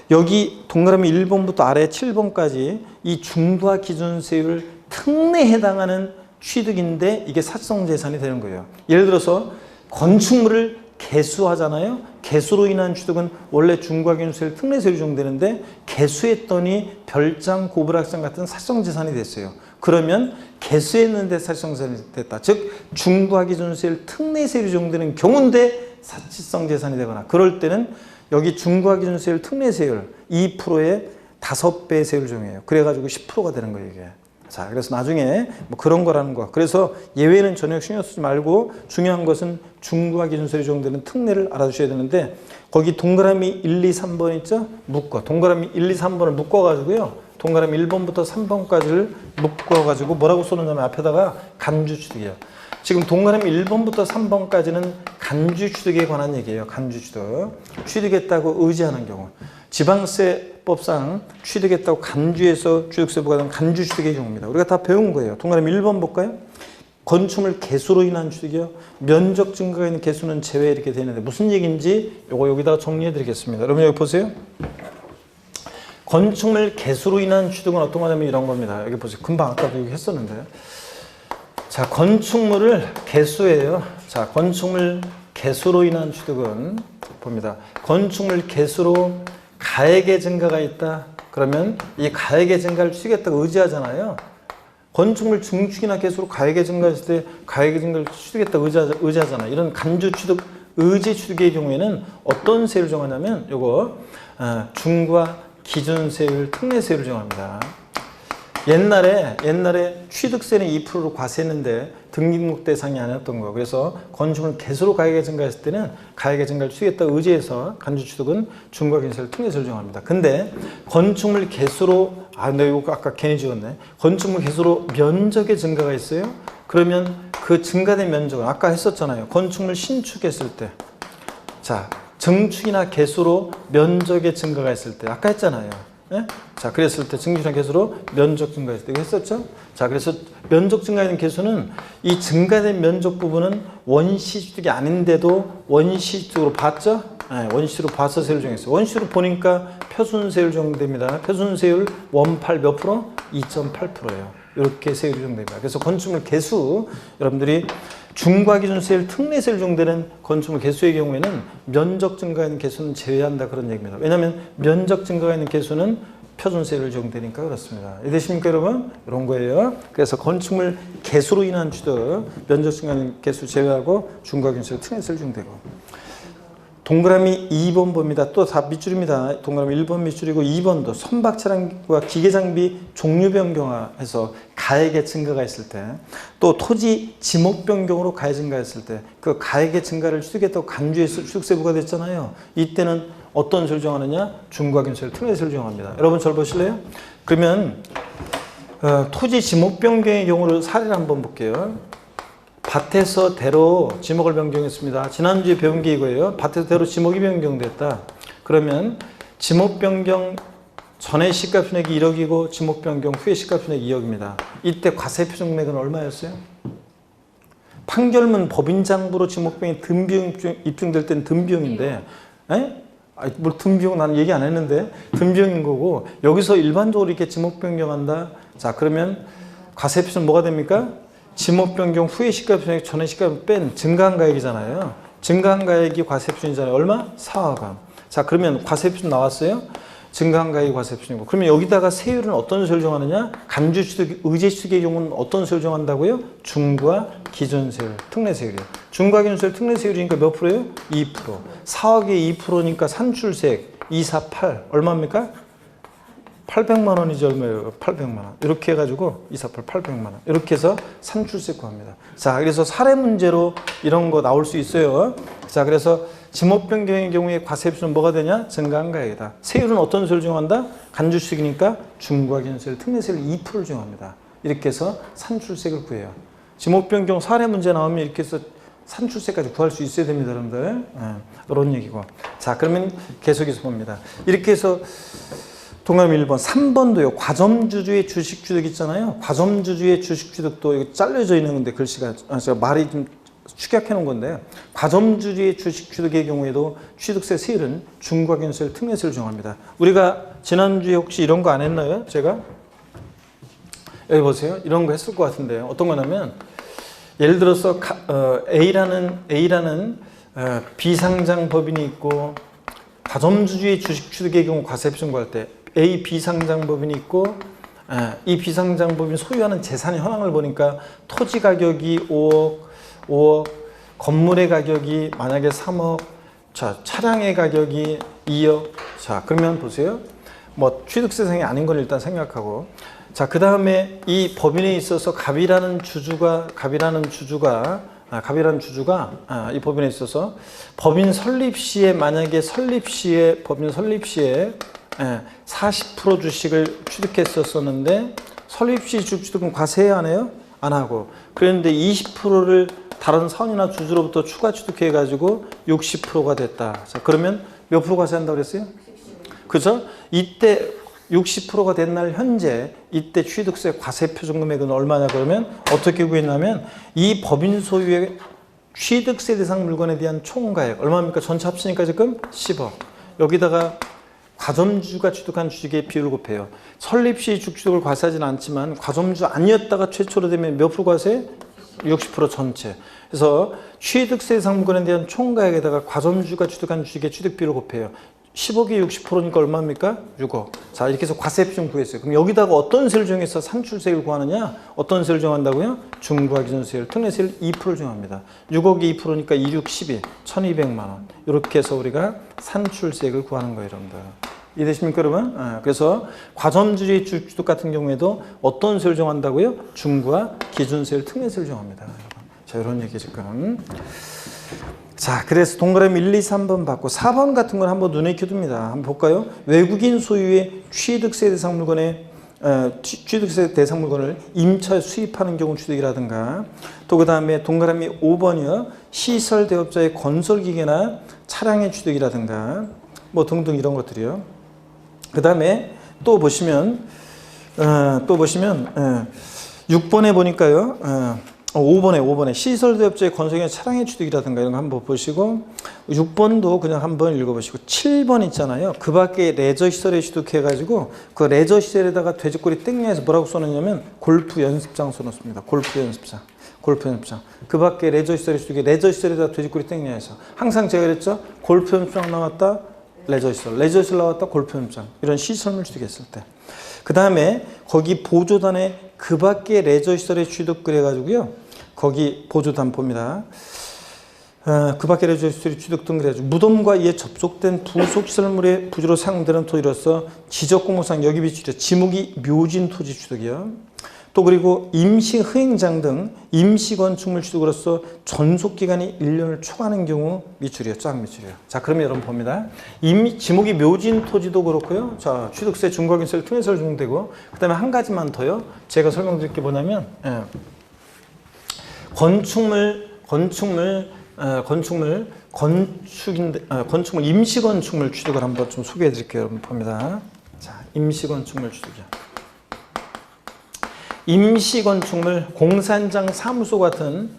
여기 동그라미 1번부터 아래 7번까지 이 중과기준세율 특례에 해당하는 취득인데 이게 사치성 재산이 되는 거예요. 예를 들어서 건축물을 개수하잖아요. 개수로 인한 취득은 원래 중과균세율 특례세율이 적용되는데 개수했더니 별장, 고불악장 같은 사치성 재산이 됐어요. 그러면 개수했는데 사치성 재산이 됐다. 즉 중과기준세율 특례세율이 적용되는 경우인데 사치성 재산이 되거나 그럴 때는 여기 중과기준세율 특례세율 2%에 5배 세율을 적용해요. 그래가지고 10%가 되는 거예요 이게. 자, 그래서 나중에 뭐 그런 거라는 거. 그래서 예외는 전혀 신경 쓰지 말고 중요한 것은 중과기준세율이 적용되는 특례를 알아두셔야 되는데 거기 동그라미 1, 2, 3번 있죠? 묶어. 동그라미 1, 2, 3번을 묶어가지고요. 동그라미 1번부터 3번까지를 묶어가지고 뭐라고 써놓냐면 앞에다가 간주취득이에요. 지금 동그라미 1번부터 3번까지는 간주취득에 관한 얘기예요. 간주취득. 취득했다고 의지하는 경우. 지방세법상 취득했다고 간주해서 취득세 부과되는 간주취득의 경우입니다. 우리가 다 배운 거예요. 동그라미 1번 볼까요? 건축물 개수로 인한 취득이요. 면적 증가가 있는 개수는 제외 이렇게 되는데 무슨 얘기인지 요거 여기다가 정리해 드리겠습니다. 여러분 여기 보세요. 건축물 개수로 인한 취득은 어떤 거냐면 이런 겁니다. 여기 보세요. 금방 아까도 여기 했었는데. 자, 건축물을 개수예요. 자, 건축물 개수로 인한 취득은 봅니다. 건축물 개수로 가액의 증가가 있다. 그러면 이 가액의 증가를 취득했다고 의지하잖아요. 건축물 증축이나 개수로 가액의 증가했을 때 가액의 증가를 취득했다고 의지하잖아요. 이런 간주 취득, 의지 취득의 경우에는 어떤 세율을 정하냐면 요거 중과 기준세율, 특례세율을 정합니다. 옛날에 취득세는 2%로 과세했는데 등기등록 대상이 아니었던 거. 그래서 건축물 개수로 가액의 증가했을 때는 가액의 증가를 취득했다고 의지해서 간주취득은 중과기준세율, 특례세율을 정합니다. 근데 건축물 개수로 근데 이거 아까 괜히 지웠네. 건축물 개수로 면적의 증가가 있어요. 그러면 그 증가된 면적은 아까 했었잖아요. 건축물 신축했을 때. 자, 증축이나 개수로 면적의 증가가 있을 때 아까 했잖아요. 예? 자, 그랬을 때 증기주량 개수로 면적 증가했을 때 했었죠? 자, 그래서 면적 증가하는 개수는 이 증가된 면적 부분은 원시주택이 아닌데도 원시주택으로 봤죠? 예, 원시로 봐서 세율 정했어요. 원시로 보니까 표준세율 정도됩니다. 표준세율 원팔 몇 프로? 2.8%예요. 이렇게 세율이 정됩니다. 그래서 건축물 개수, 여러분들이 중과기준세율, 특례세율 정되는 건축물 개수의 경우에는 면적 증가가 있는 개수는 제외한다 그런 얘기입니다. 왜냐하면 면적 증가가 있는 개수는 표준세율 적용되니까 그렇습니다. 이해되십니까 여러분? 이런 거예요. 그래서 건축물 개수로 인한 취득, 면적 증가하는 개수 제외하고 중과기준세율, 특례세율 적용되고. 동그라미 2번 봅니다. 또 다 밑줄입니다. 동그라미 1번 밑줄이고 2번도 선박 차량과 기계 장비 종류 변경해서 가액의 증가가 있을 때, 또 토지 지목 변경으로 가액 증가했을 때, 그 가액의 증가를 취득했다고 간주해서 취득세 부과됐잖아요. 이때는 어떤 세율 정하느냐? 중과기준세율, 특례세율 정합니다. 여러분 절 보실래요? 그러면 토지 지목 변경의 경우를 사례를 한번 볼게요. 밭에서 대로 지목을 변경했습니다. 지난주에 배운 게 이거예요. 밭에서 대로 지목이 변경됐다. 그러면 지목 변경 전에 시가 표준액이 1억이고 지목 변경 후에 시가 표준액이 2억입니다. 이때 과세 표준 금액은 얼마였어요? 판결문 법인장부로 지목 변경이 등비용 입증될 때는 등비용인데, 뭐 등비용 나는 얘기 안 했는데 등비용인 거고, 여기서 일반적으로 이렇게 지목 변경한다. 자, 그러면 과세 표준 뭐가 됩니까? 지목 변경 후에 시가 표준액 전에 시가 뺀 증가한 가액이잖아요. 증가한 가액이 과세 표준이잖아요. 얼마? 4억 원. 자, 그러면 과세 표준 나왔어요? 증가한 가액이 과세 표준이고. 그러면 여기다가 세율은 어떤 세율 정하느냐? 간주 취득, 의제 취득의 경우는 어떤 세율 정한다고요? 중과 기준세율, 특례세율이에요. 중과 기준세율, 특례세율이니까 몇 프로예요? 2%. 4억에 2%니까 산출세액 248 얼마입니까? 800만 원이지 얼마예요? 800만 원. 이렇게 해가지고 248 800만 원. 이렇게 해서 산출세 구합니다. 자, 그래서 사례 문제로 이런 거 나올 수 있어요. 자, 그래서 지목 변경의 경우에 과세 표준은 뭐가 되냐? 증가한 가액이다. 세율은 어떤 세율을 정한다? 간주식이니까 중과기준세율, 특례세율 2%를 정합니다. 이렇게 해서 산출세를 구해요. 지목 변경 사례 문제 나오면 이렇게 해서 산출세까지 구할 수 있어야 됩니다, 여러분들. 이런 얘기고. 자, 그러면 계속해서 봅니다. 이렇게 해서 동그라미 1번, 3번도요. 과점주주의 주식취득 있잖아요. 과점주주의 주식취득도 이거 잘려져 있는 건데 글씨가 제가 말이 좀 축약해 놓은 건데, 과점주주의 주식취득의 경우에도 취득세 세율은 중과기준세율, 특례세율 정합니다. 우리가 지난주에 혹시 이런 거 안 했나요? 제가 여기 보세요. 이런 거 했을 것 같은데요. 어떤 거냐면 예를 들어서 A라는 비상장 법인이 있고 과점주주의 주식취득의 경우 과세 표준 구할 때 A 비상장법인이 있고, 이 비상장법인이 소유하는 재산의 현황을 보니까 토지 가격이 5억, 건물의 가격이 만약에 3억, 자, 차량의 가격이 2억. 자, 그러면 보세요. 뭐 취득세상이 아닌 걸 일단 생각하고, 자, 그 다음에 이 법인에 있어서 갑이라는 주주가 이 법인에 있어서 법인 설립 시에 만약에 법인 설립 시에 40% 주식을 취득했었는데 설립시 주식취득은 과세해야 하네요? 안 하고. 그런데 20%를 다른 사원이나 주주로부터 추가 취득해가지고 60%가 됐다. 자, 그러면 몇 프로 과세한다고 그랬어요? 그죠? 이때 60%가 된 날 현재 이때 취득세 과세 표준 금액은 얼마냐 그러면 어떻게 구했냐면 이 법인 소유의 취득세 대상 물건에 대한 총가액 얼마입니까? 전체 합치니까 지금 10억. 여기다가 과점주가 취득한 주식의 비율을 곱해요. 설립 시 주식을 과세하지는 않지만 과점주 아니었다가 최초로 되면 몇 프로 과세? 60% 전체. 그래서 취득세 대상 물건에 대한 총가액에다가 과점주가 취득한 주식의 취득 비율을 곱해요. 10억에 60%니까 얼마입니까? 6억. 자, 이렇게 해서 과세 표준 구했어요. 그럼 여기다가 어떤 세율 정해서 산출세율 구하느냐? 어떤 세율 정한다고요? 중과기준세율, 특례세율 2%를 정합니다. 6억이 2%니까 2, 6, 12, 1200만 원. 이렇게 해서 우리가 산출세율을 구하는 거예요, 여러분들. 이해되십니까, 여러분? 그래서 과점주의 주식취득 같은 경우에도 어떤 세율 정한다고요? 중과기준세율, 특례세율 정합니다. 여러분. 자, 이런 얘기 지금. 자, 그래서 동그라미 1, 2, 3번 받고 4번 같은 걸 한번 눈에 익혀둡니다. 한번 볼까요? 외국인 소유의 취득세 대상 물건에 취득세 대상 물건을 임차에 수입하는 경우 취득이라든가, 또 그 다음에 동그라미 5번이요. 시설 대업자의 건설기계나 차량의 취득이라든가 뭐 등등 이런 것들이요. 그 다음에 또 보시면 6번에 보니까요. 5번에 시설대업자의 건설의 차량의 취득이라든가 이런 거 한번 보시고 6번도 그냥 한번 읽어보시고 7번 있잖아요. 그 밖에 레저시설에 취득해가지고 그 레저시설에다가 돼지꼬리 땡냐에서 뭐라고 써놓냐면 골프 연습장 써놓습니다. 골프 연습장. 그 밖에 레저시설에 취득해 레저시설에다가 돼지꼬리 땡냐에서 항상 제가 그랬죠. 골프 연습장 나왔다 레저시설 나왔다 골프 연습장 이런 시설물 취득했을 때 그 다음에 거기 보조단에 그 밖에 레저시설에 취득 그래가지고요. 거기 보조단 봅니다. 그 밖에 레저시설에 취득 등 그래가지고 무덤과 이에 접속된 부속시설물의 부지로 사용되는 토지로서 지적공무상 여기비 취득, 지목이 묘진 토지 취득이요. 또 그리고 임시 흥행장 등 임시 건축물 취득으로서 전속기간이 1년을 초과하는 경우 미출이에요. 쫙 미출이에요. 자, 그러면 여러분 봅니다. 지목이 묘진 토지도 그렇고요. 자, 취득세 중과기세를 통해서 적용되고 그 다음에 한 가지만 더요. 제가 설명드릴 게 뭐냐면 건축물 임시 건축물 취득을 한번 좀 소개해 드릴게요. 여러분 봅니다. 자, 임시 건축물 취득이요. 임시건축물, 공사현장 사무소 같은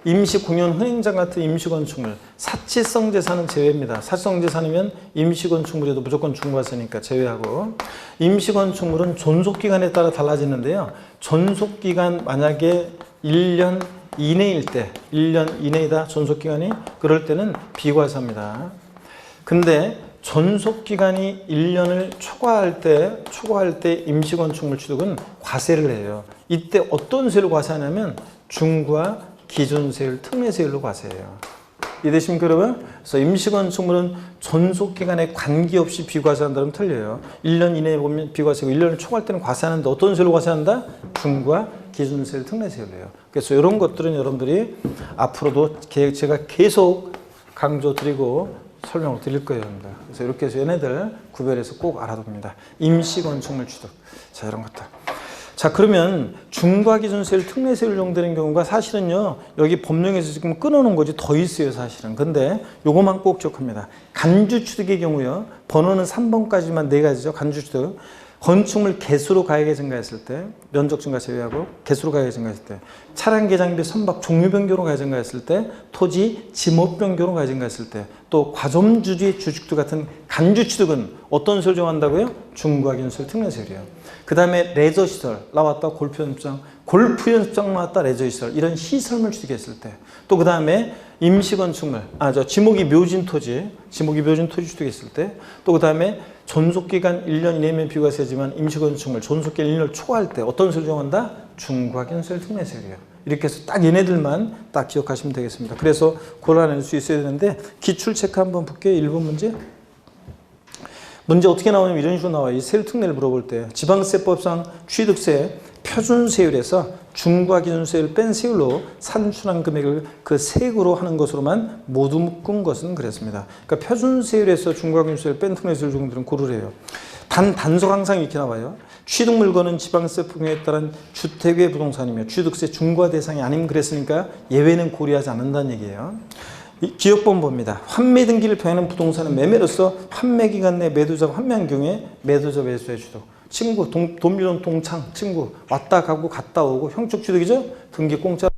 임시공연 흥행장 같은 임시건축물, 사치성 재산은 제외입니다. 사치성 재산이면 임시건축물에도 무조건 중과세니까 제외하고 임시건축물은 존속기간에 따라 달라지는데요. 존속기간 만약에 1년 이내일 때, 1년 이내이다 존속기간이 그럴 때는 비과세입니다. 근데 존속기간이 1년을 초과할 때 임시건축물 취득은 과세를 해요. 이때 어떤 세율로 과세하냐면 중과 기준세율, 특례세율로 과세해요. 이해되십니까 여러분? 그래서 임시건축물은 존속기간에 관계없이 비과세한다면 틀려요. 1년 이내에 보면 비과세고 1년을 초과할 때는 과세하는데 어떤 세율로 과세한다? 중과 기준세율, 특례세율로 해요. 그래서 이런 것들은 여러분들이 앞으로도 제가 계속 강조드리고 설명을 드릴 거예요. 그래서 이렇게 해서 얘네들 구별해서 꼭 알아둡니다. 임시건축물 취득. 자, 이런 것들. 자, 그러면 중과기준세율, 특례세율 적용되는 경우가 사실은요, 여기 법령에서 지금 끊어놓은 거지 더 있어요, 사실은. 근데 요것만 꼭 기억합니다. 간주취득의 경우요, 번호는 3번까지만 4가지죠, 간주취득. 건축물 개수로 가액이 증가했을 때, 면적 증가 제외하고 개수로 가액이 증가했을 때, 차량 개장비 선박 종류 변경으로 가액이 증가했을 때, 토지 지목 변경으로 가액이 증가했을 때, 또 과점주지 주식도 같은 간주 취득은 어떤 세율 정한다고요? 중과기준세율, 특례세율이요. 그 다음에 레저시설 나왔다 골프 연습장 나왔다 레저시설 이런 시설물 취득했을 때, 또 그 다음에 임시건축물, 지목이 묘진 토지 취득했을 때, 또 그 다음에 존속기간 1년 이내면 비과세지만 임시건축물 존속기간 1년을 초과할 때 어떤 세율 정한다? 중과기준세율, 특례세율이에요. 이렇게 해서 딱 얘네들만 딱 기억하시면 되겠습니다. 그래서 골라낼 수 있어야 되는데 기출 체크 한번 볼게요. 1번 문제 어떻게 나오냐면 이런 식으로 나와요. 이 세율 특례를 물어볼 때 지방세법상 취득세 표준세율에서 중과기준세율 뺀 세율로 산출한 금액을 그 세액으로 하는 것으로만 모두 묶은 것은 그랬습니다. 그러니까 표준세율에서 중과기준세율 뺀 특례세율 정도는 고르래요. 단속 항상 이렇게 나와요. 취득 물건은 지방세 풍요에 따른 주택의 부동산이며 취득세 중과 대상이 아님 그랬으니까 예외는 고려하지 않는다는 얘기예요. 기억본 봅니다. 환매 등기를 병하는 부동산은 매매로서 환매 기간 내 매도자가 환매한 경우에 매도자 매수의 취득. 친구, 돈밀원 동창, 친구 왔다 가고 갔다 오고 형축 취득이죠. 등기 공짜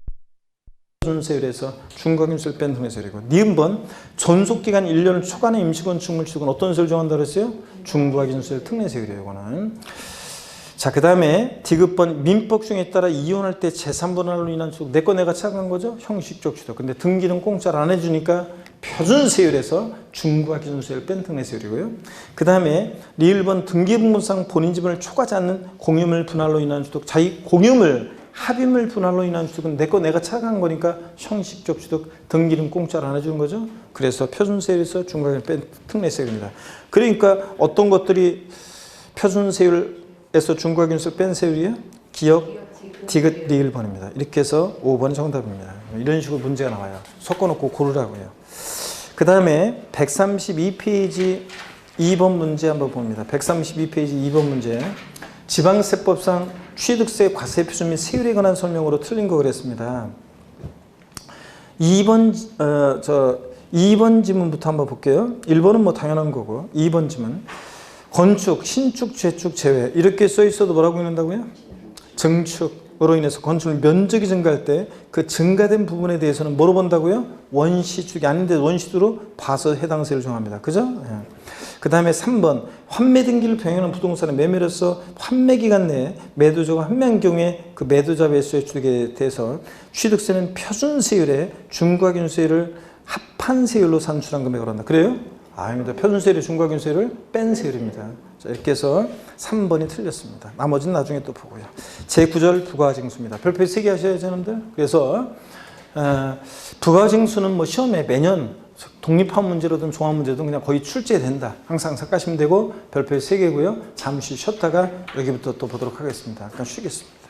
세율에서 중과기준세율 뺀 특례세율이고 니은번 존속기간 1년을 초과하는 임시건축물 취득은 어떤 세율 정한다고 했어요? 중과기준세율 특례세율이에요. 이거는. 자, 그 다음에 디귿번 민법중에 따라 이혼할 때 재산분할로 인한 취득 내 거 내가 착한 거죠? 형식적 취득. 근데 등기는 공짜로 안 해주니까 표준세율에서 중과기준세율 뺀 특례세율이고요. 그 다음에 리을번 등기부분상 본인 지분을 초과하지 않는 공유물 분할로 인한 취득. 자기 공유물 합의물 분할로 인한 취득은 내 거 내가 착한 거니까 형식적 취득. 등기는 공짜로 안 해주는 거죠. 그래서 표준세율에서 중과기준세율 뺀 특례세율입니다. 그러니까 어떤 것들이 표준세율에서 중과기준세율 뺀 세율이에요? 기억, 디귿, 리을번입니다. 이렇게 해서 5번이 정답입니다. 이런 식으로 문제가 나와요. 섞어놓고 고르라고요. 그 다음에 132페이지 2번 문제 한번 봅니다. 132페이지 2번 문제. 지방세법상 취득세 과세 표준 및 세율에 관한 설명으로 틀린 거 그랬습니다. 2번 지문부터 한번 볼게요. 1번은 뭐 당연한 거고 2번 지문. 건축, 신축, 재축, 재회 이렇게 써 있어도 뭐라고 읽는다고요? 증축으로 인해서 건축 면적이 증가할 때 그 증가된 부분에 대해서는 뭐로 본다고요? 원시축이 아닌데 원시주로 봐서 해당세를 정합니다. 그죠? 예. 그 다음에 3번 환매 등기를 병행하는 부동산의 매매로서 환매 기간 내에 매도자가 환매한 경우에 그 매도자 매수의 취득에 대해서 취득세는 표준세율에 중과균세율을 합한 세율로 산출한 금액을 한다. 그래요? 아닙니다. 표준세율이 중과균세율을 뺀 세율입니다. 자, 이렇게 해서 3번이 틀렸습니다. 나머지는 나중에 또 보고요. 제9절 부가징수입니다. 별표 3개 하셔야죠, 여러분들. 그래서 부가징수는 뭐 시험에 매년 독립한 문제로든 종합 문제든 그냥 거의 출제된다. 항상 생각하시면 되고 별표 3개고요. 잠시 쉬었다가 여기부터 또 보도록 하겠습니다. 잠깐 쉬겠습니다.